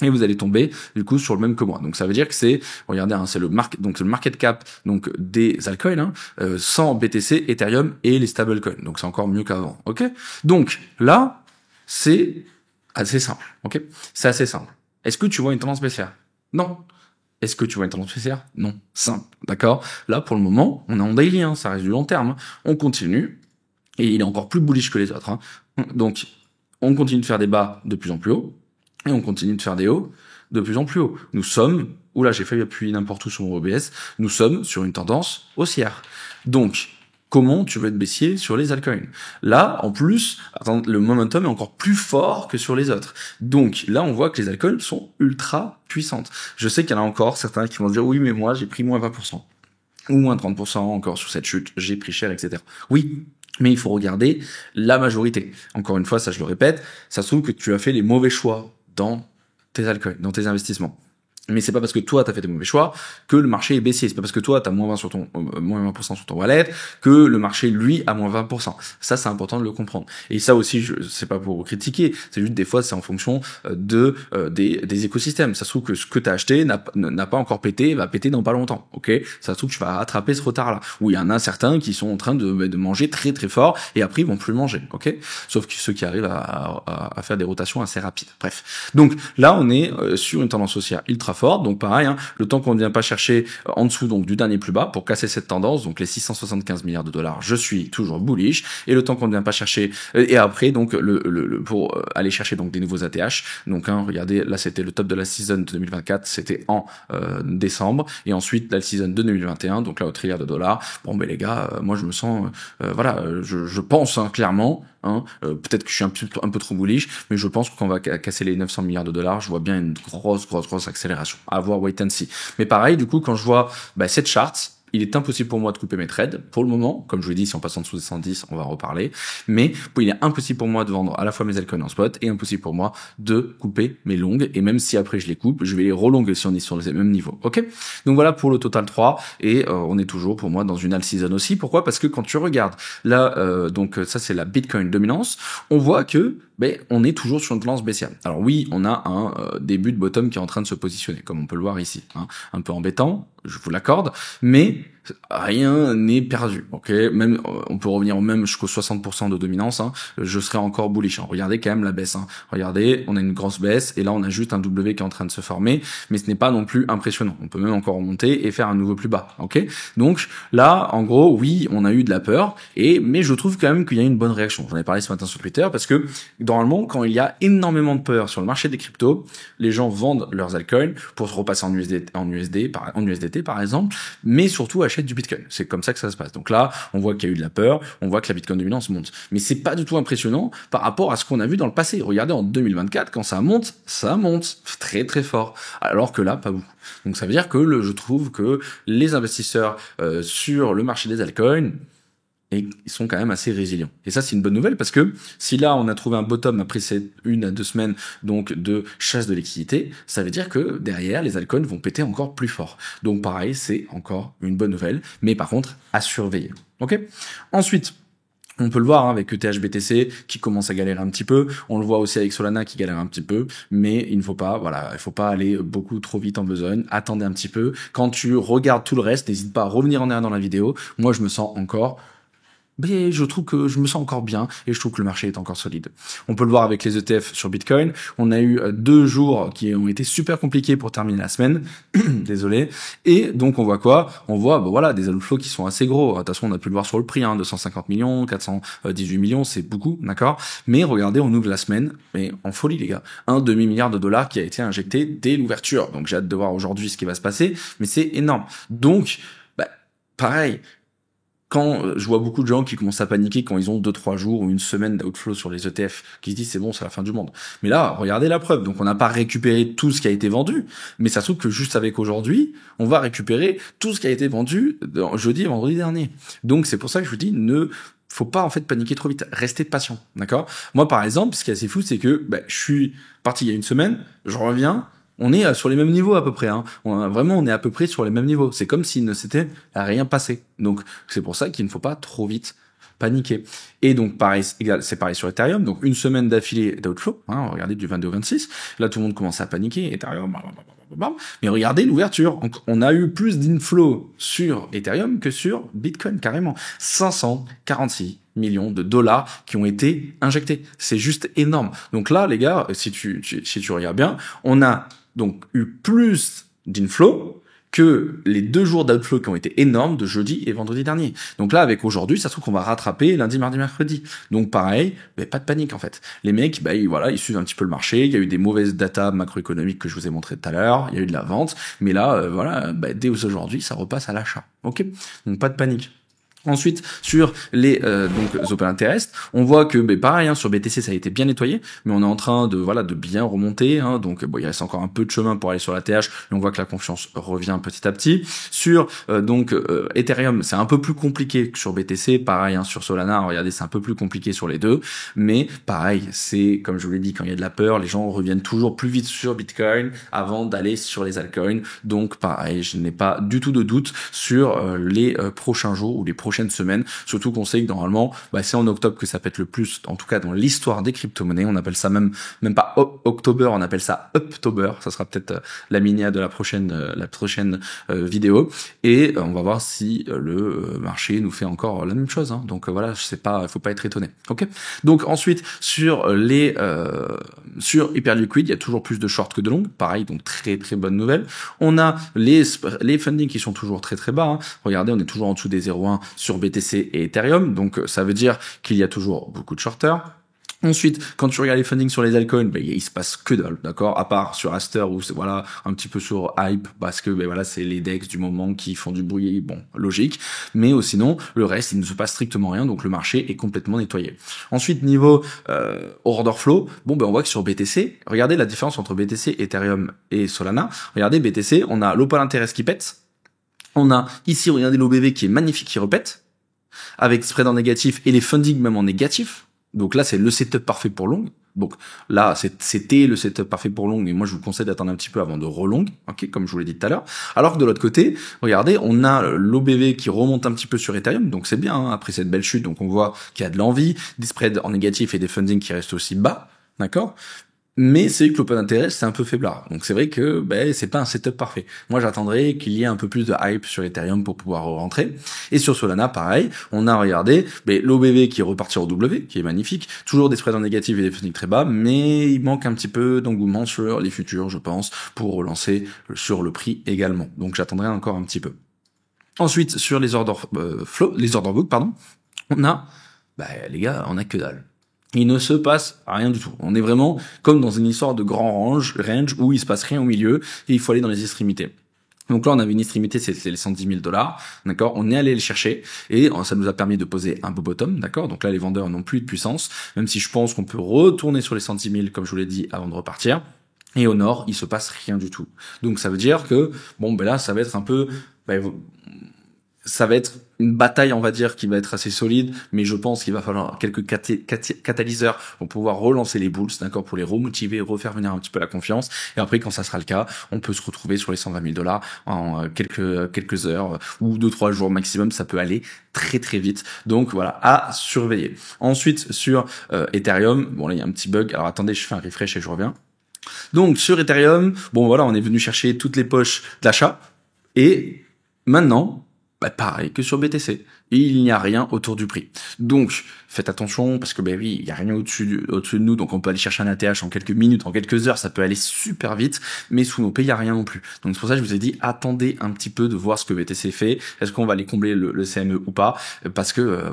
Et vous allez tomber du coup sur le même que moi. Donc ça veut dire que regardez, c'est le market cap donc des altcoins, sans BTC, Ethereum et les stablecoins. Donc c'est encore mieux qu'avant. Ok. Donc là, c'est assez simple, ok? C'est assez simple. Est-ce que tu vois une tendance baissière? Non. Est-ce que tu vois une tendance baissière? Non. Simple, d'accord? Là, pour le moment, on est en daily, ça reste du long terme. On continue, et il est encore plus bullish que les autres. Donc, on continue de faire des bas de plus en plus haut, et on continue de faire des hauts de plus en plus haut. Nous sommes, oula, j'ai failli appuyer n'importe où sur mon OBS, nous sommes sur une tendance haussière. Donc, comment tu veux être baissier sur les altcoins? Là, en plus, le momentum est encore plus fort que sur les autres. Donc là, on voit que les altcoins sont ultra puissantes. Je sais qu'il y en a encore certains qui vont dire oui, mais moi j'ai pris moins 20% ou moins 30% encore sur cette chute, j'ai pris cher, etc. Oui, mais il faut regarder la majorité. Encore une fois, ça je le répète, ça se trouve que tu as fait les mauvais choix dans tes altcoins, dans tes investissements. Mais c'est pas parce que toi t'as fait des mauvais choix que le marché est baissier. C'est pas parce que toi t'as moins 20 sur moins 20% sur ton wallet que le marché lui a moins 20%. Ça c'est important de le comprendre. Et ça aussi, c'est pas pour critiquer. C'est juste des fois c'est en fonction des écosystèmes. Ça se trouve que ce que t'as acheté n'a pas encore pété, va péter dans pas longtemps. Ok. Ça se trouve que tu vas rattraper ce retard là. Où il y en a certains qui sont en train de manger très très fort et après ils vont plus manger. Ok. Sauf que ceux qui arrivent à faire des rotations assez rapides. Bref. Donc là on est sur une tendance haussière ultra forte, donc pareil, le temps qu'on ne vient pas chercher en dessous donc du dernier plus bas pour casser cette tendance, donc les $675 milliards, je suis toujours bullish, et le temps qu'on ne vient pas chercher, et après donc pour aller chercher donc des nouveaux ATH, donc regardez, là c'était le top de la season de 2024, c'était en décembre, et ensuite la season de 2021, donc là au trilliard de dollars. Bon les gars, moi je me sens, je pense clairement. Peut-être que je suis un peu trop bullish, mais je pense qu'on va casser les $900 milliards. Je vois bien une grosse accélération. À voir, wait and see. Mais pareil, du coup, quand je vois cette charte, il est impossible pour moi de couper mes trades pour le moment. Comme je vous l'ai dit, si on passe en dessous des 110, on va en reparler. Mais il est impossible pour moi de vendre à la fois mes altcoins en spot et impossible pour moi de couper mes longues. Et même si après je les coupe, je vais les relonguer si on est sur les mêmes niveaux. Ok? Donc voilà pour le Total 3. Et on est toujours pour moi dans une all season aussi. Pourquoi? Parce que quand tu regardes là, donc ça c'est la Bitcoin dominance, on voit que on est toujours sur une tendance baissière. Alors oui, on a un début de bottom qui est en train de se positionner, comme on peut le voir ici. Un peu embêtant, je vous l'accorde, mais rien n'est perdu, ok. Même on peut revenir même jusqu'aux 60% de dominance, hein, je serais encore bullish. Hein. Regardez quand même la baisse. Hein. Regardez, on a une grosse baisse et là on a juste un W qui est en train de se former, mais ce n'est pas non plus impressionnant. On peut même encore remonter et faire un nouveau plus bas, ok. Donc là, en gros, oui, on a eu de la peur, mais je trouve quand même qu'il y a une bonne réaction. J'en ai parlé ce matin sur Twitter parce que normalement, quand il y a énormément de peur sur le marché des cryptos, les gens vendent leurs altcoins pour se repasser en USDT par exemple, mais surtout achètent du Bitcoin. C'est comme ça que ça se passe. Donc là, on voit qu'il y a eu de la peur, on voit que la Bitcoin dominance monte. Mais c'est pas du tout impressionnant par rapport à ce qu'on a vu dans le passé. Regardez en 2024, quand ça monte très très fort. Alors que là, pas beaucoup. Donc ça veut dire que je trouve que les investisseurs sur le marché des altcoins, et ils sont quand même assez résilients. Et ça, c'est une bonne nouvelle parce que si là, on a trouvé un bottom après ces 1 à 2 semaines donc de chasse de liquidité, ça veut dire que derrière, les altcoins vont péter encore plus fort. Donc pareil, c'est encore une bonne nouvelle, mais par contre, à surveiller. Ok. Ensuite, on peut le voir avec ETH BTC qui commence à galérer un petit peu. On le voit aussi avec Solana qui galère un petit peu. Mais il ne faut pas, il faut pas aller beaucoup trop vite en besogne. Attendez un petit peu. Quand tu regardes tout le reste, n'hésite pas à revenir en arrière dans la vidéo. Moi, je me sens encore... Mais je trouve que je me sens encore bien et je trouve que le marché est encore solide. On peut le voir avec les ETF sur Bitcoin. On a eu 2 jours qui ont été super compliqués pour terminer la semaine. Désolé. Et donc on voit quoi? On voit des outflows qui sont assez gros. De toute façon, on a pu le voir sur le prix, 250 millions, 418 millions, c'est beaucoup, d'accord? Mais regardez, on ouvre la semaine, mais en folie les gars. Un demi-milliard de dollars qui a été injecté dès l'ouverture. Donc j'ai hâte de voir aujourd'hui ce qui va se passer, mais c'est énorme. Donc, pareil. Quand je vois beaucoup de gens qui commencent à paniquer quand ils ont 2-3 jours ou une semaine d'outflow sur les ETF, qui se disent c'est bon, c'est la fin du monde. Mais là, regardez la preuve. Donc on n'a pas récupéré tout ce qui a été vendu, mais ça se trouve que juste avec aujourd'hui, on va récupérer tout ce qui a été vendu jeudi et vendredi dernier. Donc c'est pour ça que je vous dis, faut pas en fait paniquer trop vite, restez patient, d'accord? Moi par exemple, ce qui est assez fou, c'est que je suis parti il y a une semaine, je reviens, on est sur les mêmes niveaux à peu près. Hein. On est à peu près sur les mêmes niveaux. C'est comme s'il ne s'était rien passé. Donc c'est pour ça qu'il ne faut pas trop vite paniquer. Et donc pareil, c'est pareil sur Ethereum. Donc une semaine d'affilée d'outflow. Hein, regardez du 22 au 26. Là tout le monde commence à paniquer. Ethereum. Mais regardez l'ouverture. On a eu plus d'inflow sur Ethereum que sur Bitcoin carrément. 546 millions de dollars qui ont été injectés. C'est juste énorme. Donc là, les gars, si tu regardes bien, on a donc eu plus d'inflow que les 2 jours d'outflow qui ont été énormes de jeudi et vendredi dernier. Donc là, avec aujourd'hui, ça se trouve qu'on va rattraper lundi, mardi, mercredi. Donc pareil, pas de panique en fait. Les mecs, ils suivent un petit peu le marché. Il y a eu des mauvaises data macroéconomiques que je vous ai montré tout à l'heure. Il y a eu de la vente, mais là, dès aujourd'hui, ça repasse à l'achat. Ok, donc pas de panique. Ensuite, sur les open interest, on voit que pareil sur BTC ça a été bien nettoyé, mais on est en train de bien remonter. Donc il reste encore un peu de chemin pour aller sur la TH, mais on voit que la confiance revient petit à petit. Sur Ethereum, c'est un peu plus compliqué que sur BTC. Pareil sur Solana, regardez, c'est un peu plus compliqué sur les deux, mais pareil, c'est comme je vous l'ai dit, quand il y a de la peur, les gens reviennent toujours plus vite sur Bitcoin avant d'aller sur les altcoins. Donc pareil, je n'ai pas du tout de doute sur les prochains jours ou les prochaines semaines, surtout qu'on sait que normalement c'est en octobre que ça pète le plus, en tout cas dans l'histoire des crypto-monnaies. On appelle ça même pas October, on appelle ça Uptober. Ça sera peut-être la mini de la prochaine vidéo, et on va voir si le marché nous fait encore la même chose. Donc voilà, je sais pas, il faut pas être étonné. Ok. Donc ensuite sur sur Hyperliquid, il y a toujours plus de short que de long. Pareil, donc très très bonne nouvelle. On a les fundings qui sont toujours très très bas. Regardez, on est toujours en dessous des 0,1 sur BTC et Ethereum, donc ça veut dire qu'il y a toujours beaucoup de shorters. Ensuite, quand tu regardes les fundings sur les altcoins, il se passe que dalle, d'accord, à part sur Aster ou un petit peu sur Hype, parce que c'est les DEX du moment qui font du bruit, logique, mais sinon le reste il ne se passe strictement rien, donc le marché est complètement nettoyé. Ensuite, niveau order flow, on voit que sur BTC, regardez la différence entre BTC, Ethereum et Solana. Regardez BTC, on a l'open interest qui pète. On a ici, regardez l'OBV qui est magnifique, qui repète, avec spread en négatif et les fundings même en négatif. Donc là, c'est le setup parfait pour long. Donc là, c'était le setup parfait pour long, mais moi je vous conseille d'attendre un petit peu avant de relong, ok, comme je vous l'ai dit tout à l'heure. Alors que de l'autre côté, regardez, on a l'OBV qui remonte un petit peu sur Ethereum, donc c'est bien, après cette belle chute, donc on voit qu'il y a de l'envie, des spreads en négatif et des fundings qui restent aussi bas, d'accord. Mais c'est que l'open interest c'est un peu faiblard. Donc c'est vrai que c'est pas un setup parfait. Moi j'attendrais qu'il y ait un peu plus de hype sur Ethereum pour pouvoir rentrer. Et sur Solana pareil, on a regardé l'OBV qui est reparti en W, qui est magnifique, toujours des spreads en négatif et des funding très bas, mais il manque un petit peu d'engouement sur les futurs, je pense, pour relancer sur le prix également. Donc j'attendrai encore un petit peu. Ensuite sur les order book, pardon, on a les gars, on a que dalle. Il ne se passe rien du tout. On est vraiment comme dans une histoire de grand range où il se passe rien au milieu et il faut aller dans les extrémités. Donc là, on avait une extrémité, c'est les 110 000 $, d'accord. On est allé le chercher et ça nous a permis de poser un beau bottom, d'accord. Donc là, les vendeurs n'ont plus de puissance, même si je pense qu'on peut retourner sur les 110 000, comme je vous l'ai dit, avant de repartir. Et au nord, il se passe rien du tout. Donc ça veut dire que là, ça va être un peu ça va être une bataille, on va dire, qui va être assez solide, mais je pense qu'il va falloir quelques catalyseurs pour pouvoir relancer les bulls, d'accord, pour les remotiver, refaire venir un petit peu la confiance. Et après, quand ça sera le cas, on peut se retrouver sur les 120 000 $ en quelques heures ou 2-3 jours maximum. Ça peut aller très très vite. Donc voilà, à surveiller. Ensuite, sur Ethereum, là, il y a un petit bug. Alors attendez, je fais un refresh et je reviens. Donc sur Ethereum, on est venu chercher toutes les poches d'achat et maintenant, pareil que sur BTC, il n'y a rien autour du prix. Donc, faites attention, parce que il y a rien au-dessus de nous, donc on peut aller chercher un ATH en quelques minutes, en quelques heures, ça peut aller super vite, mais sous nos pays, il n'y a rien non plus. Donc c'est pour ça que je vous ai dit, attendez un petit peu de voir ce que BTC fait, est-ce qu'on va aller combler le CME ou pas, parce que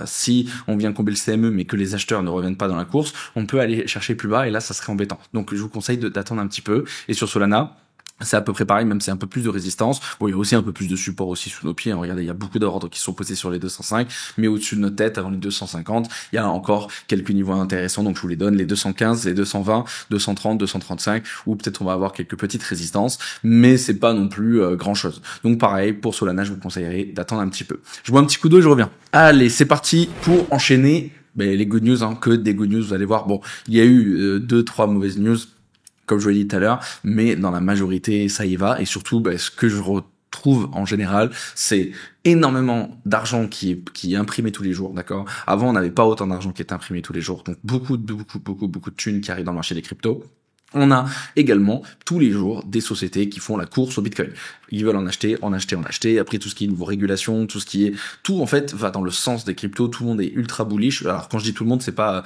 si on vient combler le CME, mais que les acheteurs ne reviennent pas dans la course, on peut aller chercher plus bas, et là, ça serait embêtant. Donc je vous conseille d'attendre un petit peu, et sur Solana, c'est à peu près pareil, même c'est un peu plus de résistance. Il y a aussi un peu plus de support aussi sous nos pieds. Regardez, il y a beaucoup d'ordres qui sont posés sur les 205, mais au-dessus de notre tête, avant les 250, il y a encore quelques niveaux intéressants. Donc je vous les donne, les 215, les 220, 230, 235, ou peut-être on va avoir quelques petites résistances, mais c'est pas non plus grand-chose. Donc pareil, pour Solana, je vous conseillerais d'attendre un petit peu. Je bois un petit coup d'eau et je reviens. Allez, c'est parti pour enchaîner les good news, que des good news. Vous allez voir, il y a eu 2-3 mauvaises news, comme je vous l'ai dit tout à l'heure, mais dans la majorité, ça y va. Et surtout, ce que je retrouve en général, c'est énormément d'argent qui est imprimé tous les jours, d'accord. Avant, on n'avait pas autant d'argent qui était imprimé tous les jours, donc beaucoup de thunes qui arrivent dans le marché des cryptos. On a également tous les jours des sociétés qui font la course au Bitcoin. Ils veulent en acheter. Après, tout ce qui est nouveau régulation, tout en fait va dans le sens des cryptos. Tout le monde est ultra bullish. Alors quand je dis tout le monde, c'est pas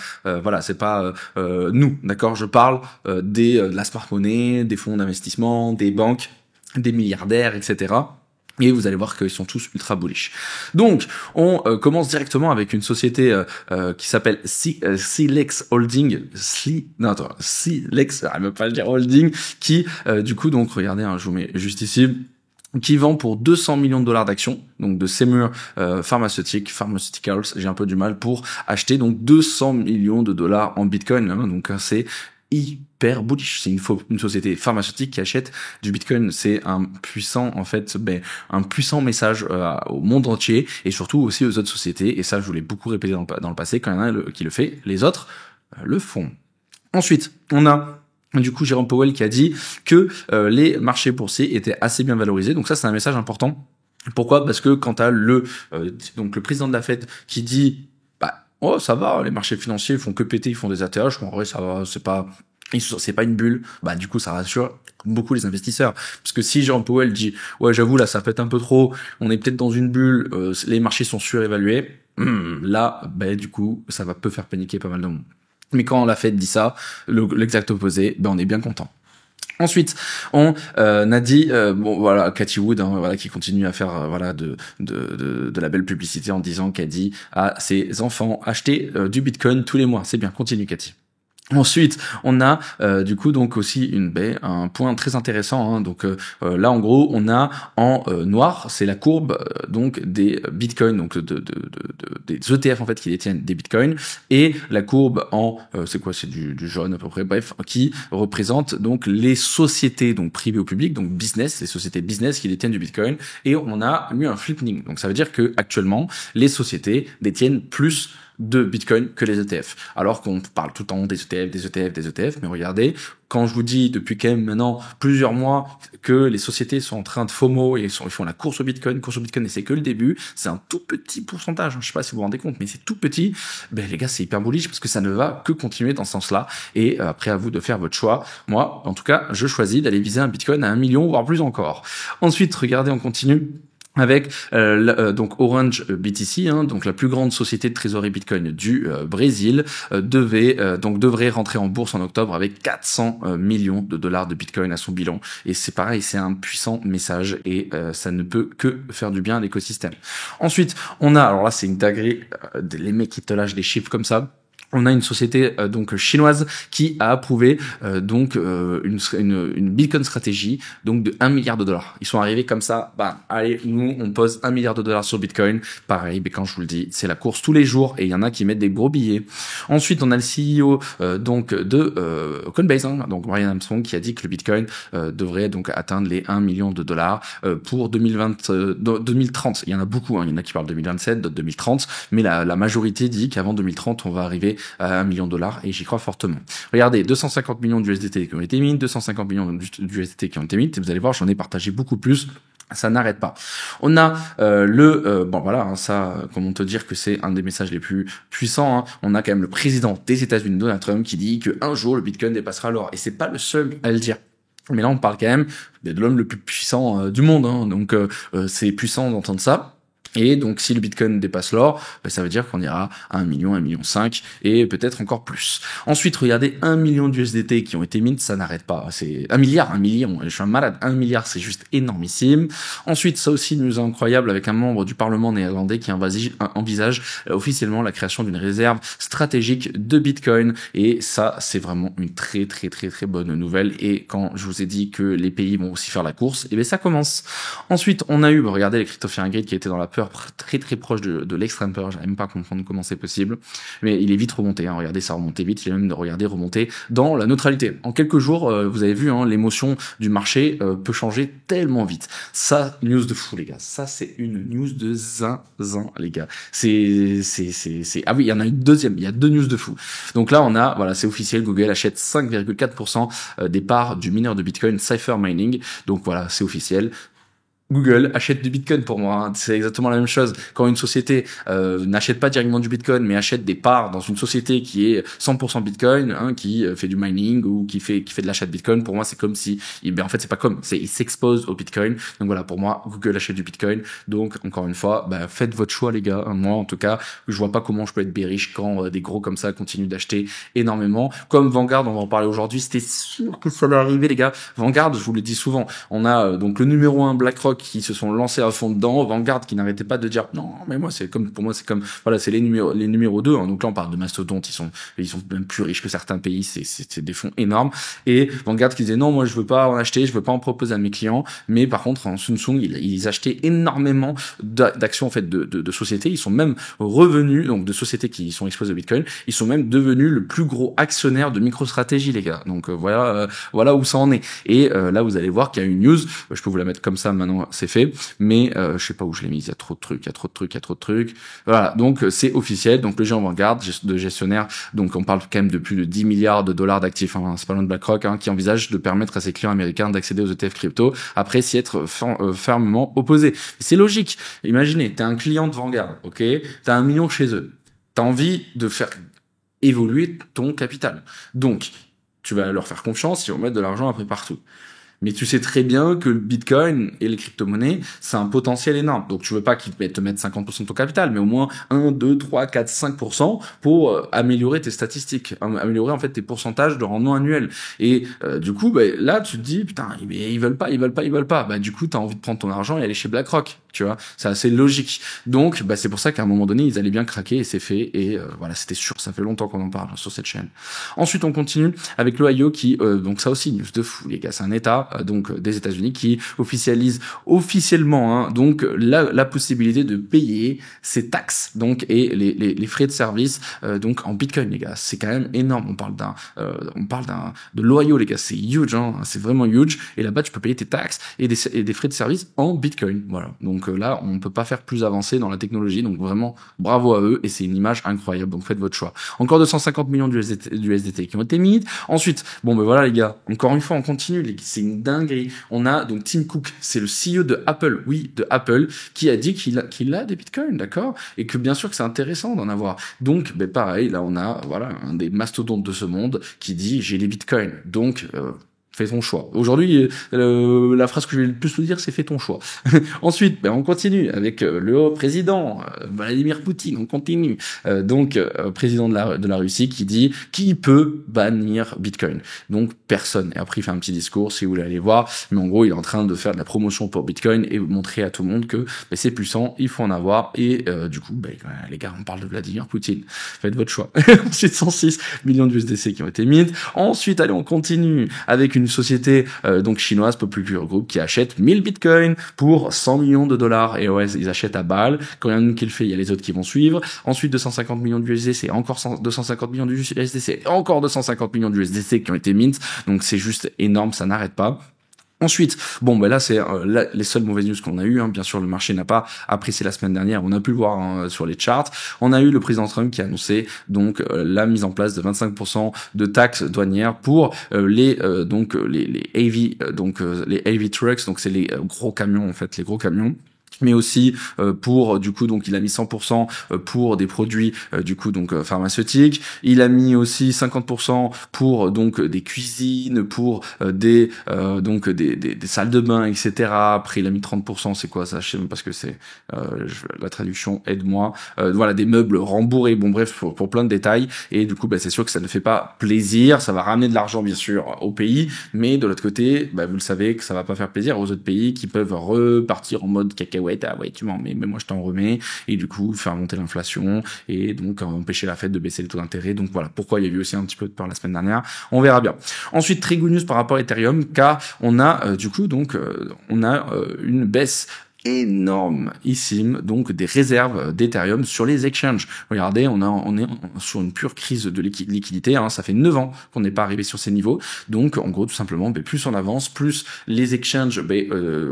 nous, d'accord. Je parle de la smart money, des fonds d'investissement, des banques, des milliardaires, etc. Et vous allez voir qu'ils sont tous ultra bullish. Donc, on commence directement avec une société qui s'appelle Silex Holding. Silex, j'arrive même pas à le dire Holding, qui du coup, donc regardez, je vous mets juste ici, qui vend pour 200 millions de $ d'actions, donc de Semur Pharmaceuticals, j'ai un peu du mal pour acheter donc 200 millions de $ en Bitcoin, donc c'est hyper bullish. C'est une société pharmaceutique qui achète du Bitcoin. C'est un puissant, un puissant message au monde entier et surtout aussi aux autres sociétés. Et ça, je vous l'ai beaucoup répété dans le passé. Quand il y en a un qui le fait, les autres le font. Ensuite, on a du coup Jérôme Powell qui a dit que les marchés boursiers étaient assez bien valorisés. Donc ça, c'est un message important. Pourquoi ? Parce que quand t'as le président de la Fed qui dit oh, ça va, les marchés financiers font que péter, ils font des ATH, en vrai, ça va, c'est pas une bulle. Du coup, ça rassure beaucoup les investisseurs. Parce que si Jérôme Powell dit, ouais, j'avoue, là, ça pète un peu trop, on est peut-être dans une bulle, les marchés sont surévalués, là, du coup, ça peut faire paniquer pas mal de monde. Mais quand la Fed dit ça, l'exact opposé, on est bien content. Ensuite, on a dit Cathie Wood, qui continue à faire de la belle publicité en disant qu'elle dit à ses enfants achetez du Bitcoin tous les mois. C'est bien, continue Cathie. Ensuite, on a du coup donc aussi un point très intéressant. Là en gros, on a en noir, c'est la courbe donc des bitcoins, donc des ETF en fait qui détiennent des bitcoins, et la courbe en c'est du jaune à peu près, bref, qui représente donc les sociétés donc privées au public, donc business, les sociétés business qui détiennent du bitcoin, et on a eu un flipping. Donc ça veut dire que actuellement les sociétés détiennent plus de Bitcoin que les ETF. Alors qu'on parle tout le temps des ETF, des ETF, des ETF, mais regardez, quand je vous dis depuis quand même maintenant plusieurs mois que les sociétés sont en train de FOMO et ils font la course au Bitcoin, et c'est que le début, c'est un tout petit pourcentage, je sais pas si vous vous rendez compte, mais c'est tout petit. Ben les gars, c'est hyper bullish parce que ça ne va que continuer dans ce sens-là. Et après à vous de faire votre choix. Moi, en tout cas, je choisis d'aller viser un Bitcoin à 1 million, voire plus encore. Ensuite, regardez, on continue avec donc Orange BTC, donc la plus grande société de trésorerie Bitcoin du Brésil, devrait rentrer en bourse en octobre avec 400 millions de dollars de Bitcoin à son bilan. Et c'est pareil, c'est un puissant message et ça ne peut que faire du bien à l'écosystème. Ensuite, on a, alors là c'est une dinguerie, les mecs qui te lâchent des chiffres comme ça. On a une société donc chinoise qui a approuvé une Bitcoin stratégie donc de 1 milliard de dollars. Ils sont arrivés comme ça, bah allez, nous on pose 1 milliard de dollars sur Bitcoin. Pareil, mais quand je vous le dis, c'est la course tous les jours et il y en a qui mettent des gros billets. Ensuite, on a le CEO de Coinbase, donc Brian Armstrong, qui a dit que le Bitcoin devrait donc atteindre les 1 million de dollars pour 2030. Il y en a beaucoup, il y en a qui parlent 2027, d'autres 2030, mais la majorité dit qu'avant 2030, on va arriver à 1 million de dollars et j'y crois fortement. Regardez, 250 millions d'USDT qui ont été mis, 250 millions d'USDT qui ont été mis, et vous allez voir, j'en ai partagé beaucoup plus. Ça n'arrête pas. On a comment te dire que c'est un des messages les plus puissants. On a quand même le président des États-Unis, Donald Trump, qui dit que un jour le Bitcoin dépassera l'or. Et c'est pas le seul à le dire. Mais là, on parle quand même de l'homme le plus puissant du monde. Donc c'est puissant d'entendre ça. Et donc, si le Bitcoin dépasse l'or, ça veut dire qu'on ira à 1 million, 1,5 million, et peut-être encore plus. Ensuite, regardez, 1 million d'USDT qui ont été mints, ça n'arrête pas. C'est 1 million, je suis un malade. 1 milliard, c'est juste énormissime. Ensuite, ça aussi, news incroyable avec un membre du Parlement néerlandais qui envisage officiellement la création d'une réserve stratégique de Bitcoin. Et ça, c'est vraiment une très, très, très, très bonne nouvelle. Et quand je vous ai dit que les pays vont aussi faire la course, et bien ça commence. Ensuite, on a eu, regardez, les Crypto Fear & Greed qui étaient dans la peur très très proche de l'extrême peur, j'arrive même pas à comprendre comment c'est possible, mais il est vite remonté, regardez, ça remontait vite, il est même remonté dans la neutralité. En quelques jours, vous avez vu, l'émotion du marché peut changer tellement vite. Ça, news de fou les gars, ça c'est une news de zinzin les gars. Ah oui, il y en a une deuxième, il y a 2 news de fou. Donc là, on a, voilà, c'est officiel, Google achète 5,4% des parts du mineur de Bitcoin Cypher Mining, donc voilà, c'est officiel. Google achète du Bitcoin pour moi, c'est exactement la même chose. Quand une société n'achète pas directement du Bitcoin, mais achète des parts dans une société qui est 100% Bitcoin, qui fait du mining ou qui fait de l'achat de Bitcoin, pour moi c'est comme si, en fait c'est pas comme, il s'expose au Bitcoin. Donc voilà, pour moi Google achète du Bitcoin. Donc encore une fois, faites votre choix les gars. Moi en tout cas, je vois pas comment je peux être bearish quand des gros comme ça continuent d'acheter énormément. Comme Vanguard, on va en parler aujourd'hui. C'était sûr que ça allait arriver les gars. Vanguard, je vous le dis souvent, on a donc le numéro 1 BlackRock qui se sont lancés à fond dedans, Vanguard qui n'arrêtait pas de dire non mais moi c'est comme, pour moi c'est comme, voilà, c'est les numéros 2, donc là on parle de mastodontes, ils sont même plus riches que certains pays, c'est des fonds énormes, et Vanguard qui disait non moi je veux pas en acheter, je veux pas en proposer à mes clients, mais par contre en Samsung ils achetaient énormément d'actions en fait de sociétés, ils sont même revenus, donc de sociétés qui sont exposées au Bitcoin, ils sont même devenus le plus gros actionnaire de MicroStrategy les gars, donc voilà où ça en est, et là vous allez voir qu'il y a une news, je peux vous la mettre comme ça maintenant, c'est fait, mais je sais pas où je l'ai mise, il y a trop de trucs, voilà, donc c'est officiel, donc le géant Vanguard de gestionnaire, donc on parle quand même de plus de 10 milliards de dollars d'actifs, c'est pas loin de BlackRock, qui envisage de permettre à ses clients américains d'accéder aux ETF crypto, après s'y être fermement opposé. C'est logique, imaginez, t'es un client de Vanguard, ok, t'as 1 million chez eux, t'as envie de faire évoluer ton capital, donc tu vas leur faire confiance, ils vont mettre de l'argent après partout. Mais tu sais très bien que le Bitcoin et les crypto-monnaies, c'est un potentiel énorme. Donc tu veux pas qu'ils te mettent 50% de ton capital, mais au moins 1, 2, 3, 4, 5% pour améliorer tes statistiques, améliorer en fait tes pourcentages de rendement annuel. Et du coup, là tu te dis putain, ils veulent pas. Du coup, t'as envie de prendre ton argent et aller chez BlackRock, tu vois. C'est assez logique. Donc c'est pour ça qu'à un moment donné, ils allaient bien craquer et c'est fait. Et voilà, c'était sûr. Ça fait longtemps qu'on en parle sur cette chaîne. Ensuite, on continue avec l'Ohio qui, donc ça aussi, news de fou les gars, c'est un État donc des États-Unis qui officialise officiellement donc la possibilité de payer ses taxes donc et les frais de service donc en Bitcoin les gars, c'est quand même énorme. On parle de l'Ohio les gars, c'est huge, c'est vraiment huge, et là-bas tu peux payer tes taxes et des frais de service en Bitcoin, voilà. Donc Donc là, on peut pas faire plus avancé dans la technologie. Donc vraiment, bravo à eux. Et c'est une image incroyable. Donc faites votre choix. Encore 250 millions d'USDT qui ont été mis. Ensuite, bon ben voilà les gars. Encore une fois, on continue. C'est une dinguerie. On a donc Tim Cook, c'est le CEO de Apple. Oui, de Apple, qui a dit qu'il a des bitcoins, d'accord, et que bien sûr que c'est intéressant d'en avoir. Donc, ben pareil, là on a voilà un des mastodontes de ce monde qui dit j'ai les bitcoins. Donc fais ton choix. Aujourd'hui, la phrase que je vais le plus vous dire, c'est fais ton choix. Ensuite, ben, on continue avec le président Vladimir Poutine. On continue. Président de la Russie qui dit qui peut bannir Bitcoin. Donc personne. Et après, il fait un petit discours si vous voulez aller voir. Mais en gros, il est en train de faire de la promotion pour Bitcoin et montrer à tout le monde que ben, c'est puissant, il faut en avoir. Et du coup, ben, les gars, on parle de Vladimir Poutine. Faites votre choix. Ensuite, 106 millions d'USDC qui ont été mis. Ensuite, allez, on continue avec une société donc chinoise Popular Group qui achète 1000 bitcoins pour 100 millions de dollars. Et ouais, ils achètent à balle. Quand il y en a une qui le fait, il y a les autres qui vont suivre. Ensuite, 250 millions d'USDC, encore 250 millions d'USDC, encore 250 millions d'USDC qui ont été mint. Donc c'est juste énorme, ça n'arrête pas. Ensuite, bon ben là c'est les seules mauvaises news qu'on a eues. Bien sûr, le marché n'a pas apprécié la semaine dernière. On a pu le voir sur les charts. On a eu le président Trump qui a annoncé donc la mise en place de 25% de taxes douanières pour les heavy trucks. Donc c'est les gros camions en fait, les gros camions. Mais aussi pour du coup donc il a mis 100% pour des produits du coup donc pharmaceutiques. Il a mis aussi 50% pour donc des cuisines, pour des salles de bain, etc. Après il a mis 30%, c'est quoi ça, je sais même pas ce que c'est, la traduction, aide-moi. Voilà, des meubles rembourrés, bon bref, pour plein de détails. Et du coup c'est sûr que ça ne fait pas plaisir, ça va ramener de l'argent bien sûr au pays, mais de l'autre côté vous le savez que ça va pas faire plaisir aux autres pays qui peuvent repartir en mode cacahuète. Ah ouais, tu m'en mets, mais moi je t'en remets, et du coup faire monter l'inflation et donc empêcher la Fed de baisser les taux d'intérêt. Donc voilà pourquoi il y a eu aussi un petit peu de peur la semaine dernière. On verra bien. Ensuite, très good news par rapport à Ethereum, car on a une baisse énormissime donc des réserves d'Ethereum sur les exchanges. Regardez, on est sur une pure crise de liquidité, ça fait 9 ans qu'on n'est pas arrivé sur ces niveaux. Donc en gros tout simplement, plus on avance, plus les exchanges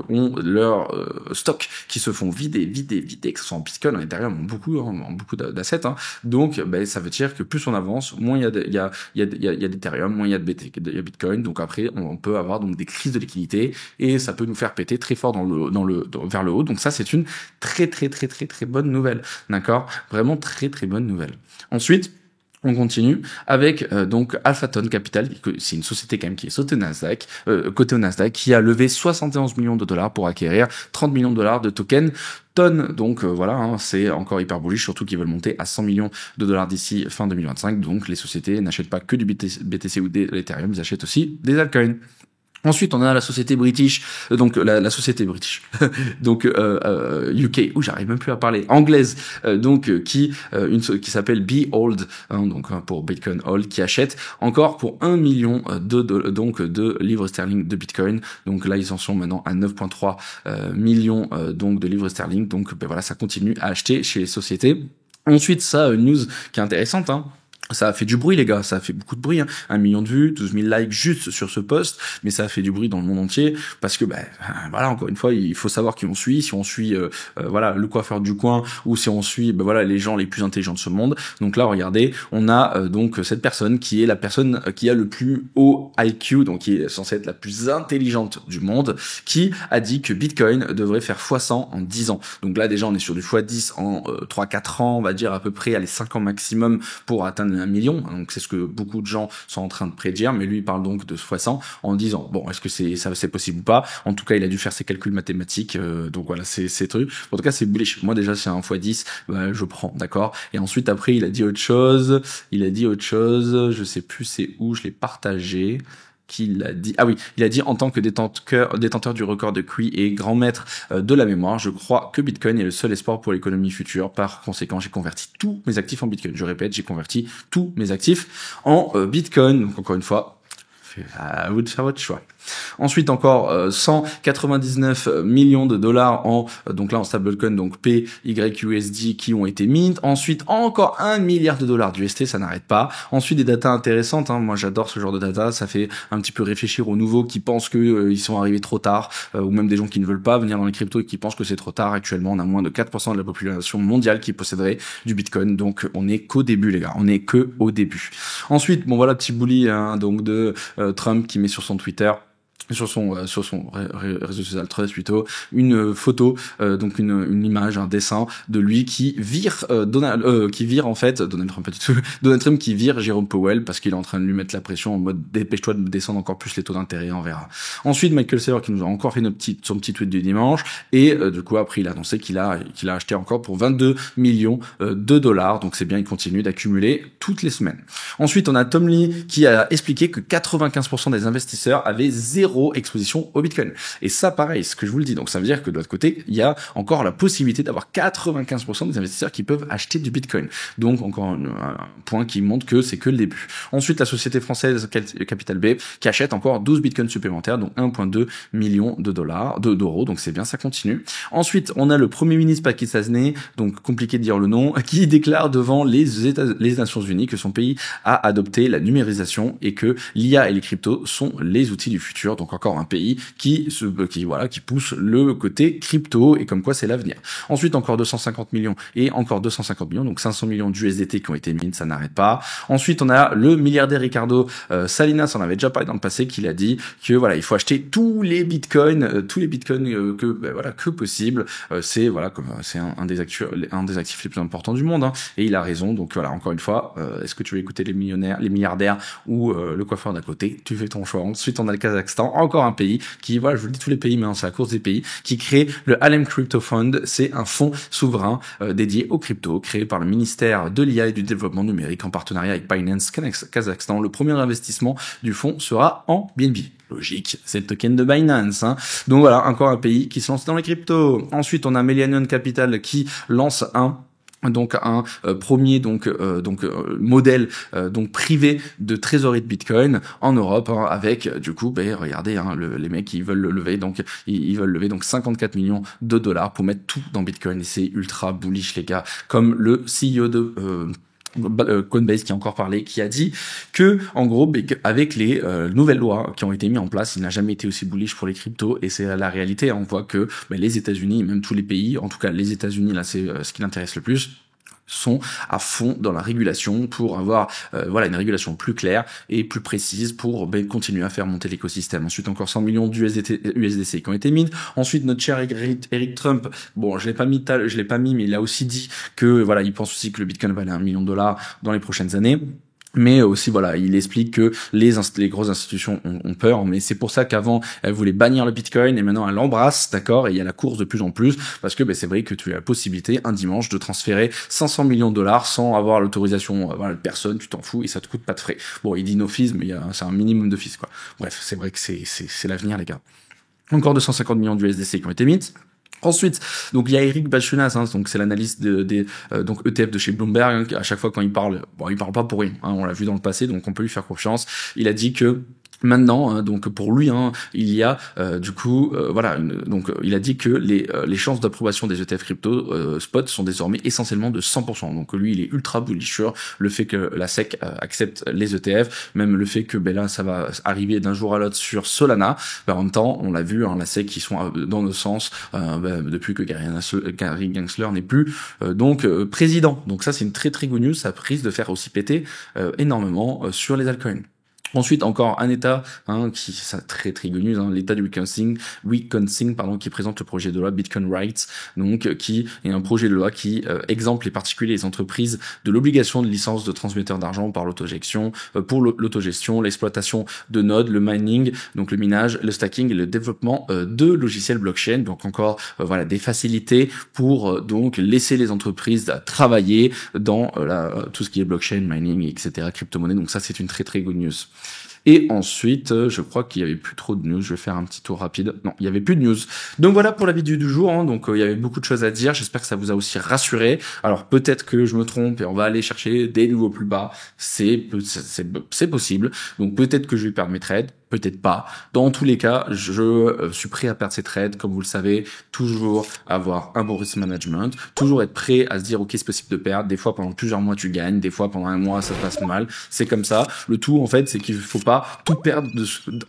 ont leur stock qui se font vider, que ce soit en Bitcoin, en Ethereum, en beaucoup d'assets. Donc ça veut dire que plus on avance, moins il y a d'Ethereum, moins il y a de Bitcoin. Donc après on peut avoir donc des crises de liquidité et ça peut nous faire péter très fort vers le haut. Donc ça c'est une très bonne nouvelle, d'accord, vraiment très bonne nouvelle. Ensuite on continue avec donc Alphaton Capital, c'est une société quand même qui est cotée au Nasdaq, qui a levé 71 millions de dollars pour acquérir 30 millions de dollars de tokens tonnes. Donc voilà, c'est encore hyper bullish, surtout qu'ils veulent monter à 100 millions de dollars d'ici fin 2025. Donc les sociétés n'achètent pas que du BTC ou de l'Ethereum, ils achètent aussi des altcoins. Ensuite, on a la société british, la société british, donc UK, j'arrive même plus à parler, anglaise, qui s'appelle Behold, pour Bitcoin Hold, qui achète encore pour 1 million de livres sterling de Bitcoin. Donc là, ils en sont maintenant à 9,3 millions de livres sterling. Donc voilà, ça continue à acheter chez les sociétés. Ensuite, ça, une news qui est intéressante, ça a fait du bruit les gars, ça a fait beaucoup de bruit, 1 million de vues, 12 000 likes juste sur ce post, mais ça a fait du bruit dans le monde entier, parce que voilà, encore une fois, il faut savoir qui on suit, si on suit voilà le coiffeur du coin, ou si on suit voilà les gens les plus intelligents de ce monde. Donc là regardez, on a donc cette personne qui est la personne qui a le plus haut IQ, donc qui est censée être la plus intelligente du monde, qui a dit que Bitcoin devrait faire x100 en 10 ans. Donc là déjà on est sur du x10 en 3-4 ans, on va dire à peu près, allez 5 ans maximum pour atteindre 1 million. Donc c'est ce que beaucoup de gens sont en train de prédire, mais lui il parle donc de x100 en disant bon, est-ce que c'est possible ou pas. En tout cas il a dû faire ses calculs mathématiques, donc voilà, c'est truc. En tout cas c'est bullish. Moi déjà c'est un x10, je prends, d'accord. Et ensuite après il a dit autre chose, je sais plus c'est où, je l'ai partagé. Qu'il a dit, il a dit en tant que détenteur du record de QI et grand maître de la mémoire, je crois que Bitcoin est le seul espoir pour l'économie future. Par conséquent, j'ai converti tous mes actifs en Bitcoin. Je répète, j'ai converti tous mes actifs en Bitcoin. Donc encore une fois, à vous de faire votre choix. Ensuite encore 199 millions de dollars en donc là en stablecoin, donc PYUSD qui ont été mint. Ensuite encore 1 milliard de dollars d'UST, ça n'arrête pas. Ensuite des datas intéressantes, hein. Moi j'adore ce genre de data, ça fait un petit peu réfléchir aux nouveaux qui pensent que ils sont arrivés trop tard, ou même des gens qui ne veulent pas venir dans les cryptos et qui pensent que c'est trop tard. Actuellement on a moins de 4% de la population mondiale qui posséderait du Bitcoin, donc on est qu'au début les gars, on est que au début. Ensuite bon voilà, petit bully hein, donc de Trump qui met sur son Twitter, sur son réseau social Threads plutôt, une photo, donc une image, un dessin de lui qui vire Donald Trump, pas du tout, Donald Trump qui vire Jérôme Powell parce qu'il est en train de lui mettre la pression en mode dépêche-toi de descendre encore plus les taux d'intérêt, on verra. Ensuite Michael Saylor qui nous a encore fait son petit tweet du dimanche, et du coup après il a annoncé qu'il a acheté encore pour 22 millions de dollars, donc c'est bien, il continue d'accumuler toutes les semaines. Ensuite on a Tom Lee qui a expliqué que 95% des investisseurs avaient zéro exposition au Bitcoin. Et ça, pareil, ce que je vous le dis. Donc, ça veut dire que de l'autre côté, il y a encore la possibilité d'avoir 95% des investisseurs qui peuvent acheter du Bitcoin. Donc, encore un point qui montre que c'est que le début. Ensuite, la société française Capital B qui achète encore 12 Bitcoins supplémentaires, donc 1,2 million d'euros. Donc, c'est bien, ça continue. Ensuite, on a le premier ministre pakistanais, donc compliqué de dire le nom, qui déclare devant les Nations Unies que son pays a adopté la numérisation et que l'IA et les cryptos sont les outils du futur. Donc encore un pays qui pousse le côté crypto et comme quoi c'est l'avenir. Ensuite encore 250 millions et encore 250 millions, donc 500 millions d'USDT qui ont été mint, ça n'arrête pas. Ensuite on a le milliardaire Ricardo Salinas, on avait déjà parlé dans le passé, qu'il a dit que voilà, il faut acheter tous les bitcoins que possible. C'est un des actifs les plus importants du monde, hein, et il a raison. Donc voilà, encore une fois, est-ce que tu veux écouter les milliardaires ou le coiffeur d'à côté? Tu fais ton choix. Ensuite on a le Kazakhstan, encore un pays qui, voilà, je vous le dis tous les pays, mais c'est la course des pays, qui crée le Alem Crypto Fund. C'est un fonds souverain dédié aux cryptos, créé par le ministère de l'IA et du développement numérique en partenariat avec Binance Kazakhstan. Le premier investissement du fonds sera en BNB. Logique, c'est le token de Binance, hein. Donc voilà, encore un pays qui se lance dans les cryptos. Ensuite, on a Millennium Capital qui lance un premier modèle donc privé de trésorerie de Bitcoin en Europe, hein, avec du coup regardez, hein, les mecs ils veulent lever 54 millions de dollars pour mettre tout dans Bitcoin, et c'est ultra bullish les gars, comme le CEO de Coinbase qui a encore parlé, qui a dit que en gros avec les nouvelles lois qui ont été mises en place, il n'a jamais été aussi bullish pour les cryptos, et c'est la réalité, hein. On voit que les États-Unis, même tous les pays, en tout cas les États-Unis là c'est ce qui l'intéresse le plus, sont à fond dans la régulation pour avoir une régulation plus claire et plus précise pour continuer à faire monter l'écosystème. Ensuite encore 100 millions d'USDC qui ont été mis. Ensuite notre cher Eric Trump, bon je l'ai pas mis mais il a aussi dit que voilà, il pense aussi que le Bitcoin valait $1 million dans les prochaines années. Mais aussi voilà, il explique que les grosses institutions ont peur, mais c'est pour ça qu'avant elle voulait bannir le Bitcoin et maintenant elle l'embrasse, d'accord, et il y a la course de plus en plus parce que c'est vrai que tu as la possibilité un dimanche de transférer 500 millions de dollars sans avoir l'autorisation de personne, tu t'en fous et ça te coûte pas de frais. Bon, il dit no fees, mais c'est un minimum de fees quoi. Bref, c'est vrai que c'est l'avenir les gars. Encore 250 millions d'USDC qui ont été mis. Ensuite, donc il y a Eric Balchunas, hein, donc c'est l'analyste des ETF de chez Bloomberg, hein, à chaque fois quand il parle, il parle pas pour rien, hein, on l'a vu dans le passé, donc on peut lui faire confiance. Il a dit que maintenant, hein, donc pour lui, hein, il y a il a dit que les chances d'approbation des ETF crypto spot sont désormais essentiellement de 100%. Donc lui, il est ultra bullish sur le fait que la SEC accepte les ETF, même le fait que là ça va arriver d'un jour à l'autre sur Solana. En même temps, on l'a vu, hein, la SEC qui sont dans le sens depuis que Gary Gensler n'est plus président. Donc ça c'est une très très good news, ça risque de faire aussi péter énormément sur les altcoins. Ensuite, encore un État, hein, ça très très good news, hein, l'État du Wisconsin, qui présente le projet de loi Bitcoin Rights, donc qui est un projet de loi qui exempte les particuliers et les entreprises de l'obligation de licence de transmetteur d'argent par l'autogestion, pour l'autogestion, l'exploitation de nodes, le mining, donc le minage, le stacking et le développement de logiciels blockchain. Donc encore des facilités pour donc laisser les entreprises travailler dans tout ce qui est blockchain, mining, etc., crypto-monnaie. Donc ça c'est une très très good news. Et ensuite, je crois qu'il y avait plus trop de news. Je vais faire un petit tour rapide. Non, il y avait plus de news. Donc voilà pour la vidéo du jour, hein. Donc il y avait beaucoup de choses à dire. J'espère que ça vous a aussi rassuré. Alors peut-être que je me trompe et on va aller chercher des niveaux plus bas. C'est possible. Donc peut-être que je vais perdre mes trades. peut-être pas. Dans tous les cas, je suis prêt à perdre ces trades, comme vous le savez, toujours avoir un bon risk management, toujours être prêt à se dire ok, c'est possible de perdre, des fois pendant plusieurs mois tu gagnes, des fois pendant un mois ça se passe mal, c'est comme ça. Le tout en fait c'est qu'il faut pas tout perdre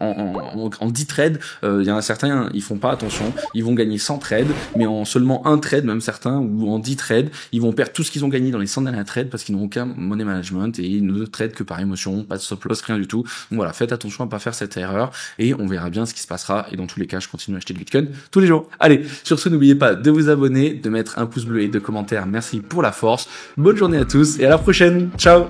en 10 trades. Il y en a certains, ils font pas attention, ils vont gagner 100 trades, mais en seulement un trade, même certains, ou en 10 trades, ils vont perdre tout ce qu'ils ont gagné dans les 100 derniers trades parce qu'ils n'ont aucun money management et ils ne trade que par émotion, pas de stop loss, rien du tout. Donc voilà, faites attention à pas faire cette erreur et on verra bien ce qui se passera. Et dans tous les cas, je continue à acheter du Bitcoin tous les jours. Allez, sur ce, n'oubliez pas de vous abonner, de mettre un pouce bleu et de commentaires. Merci pour la force. Bonne journée à tous et à la prochaine. Ciao!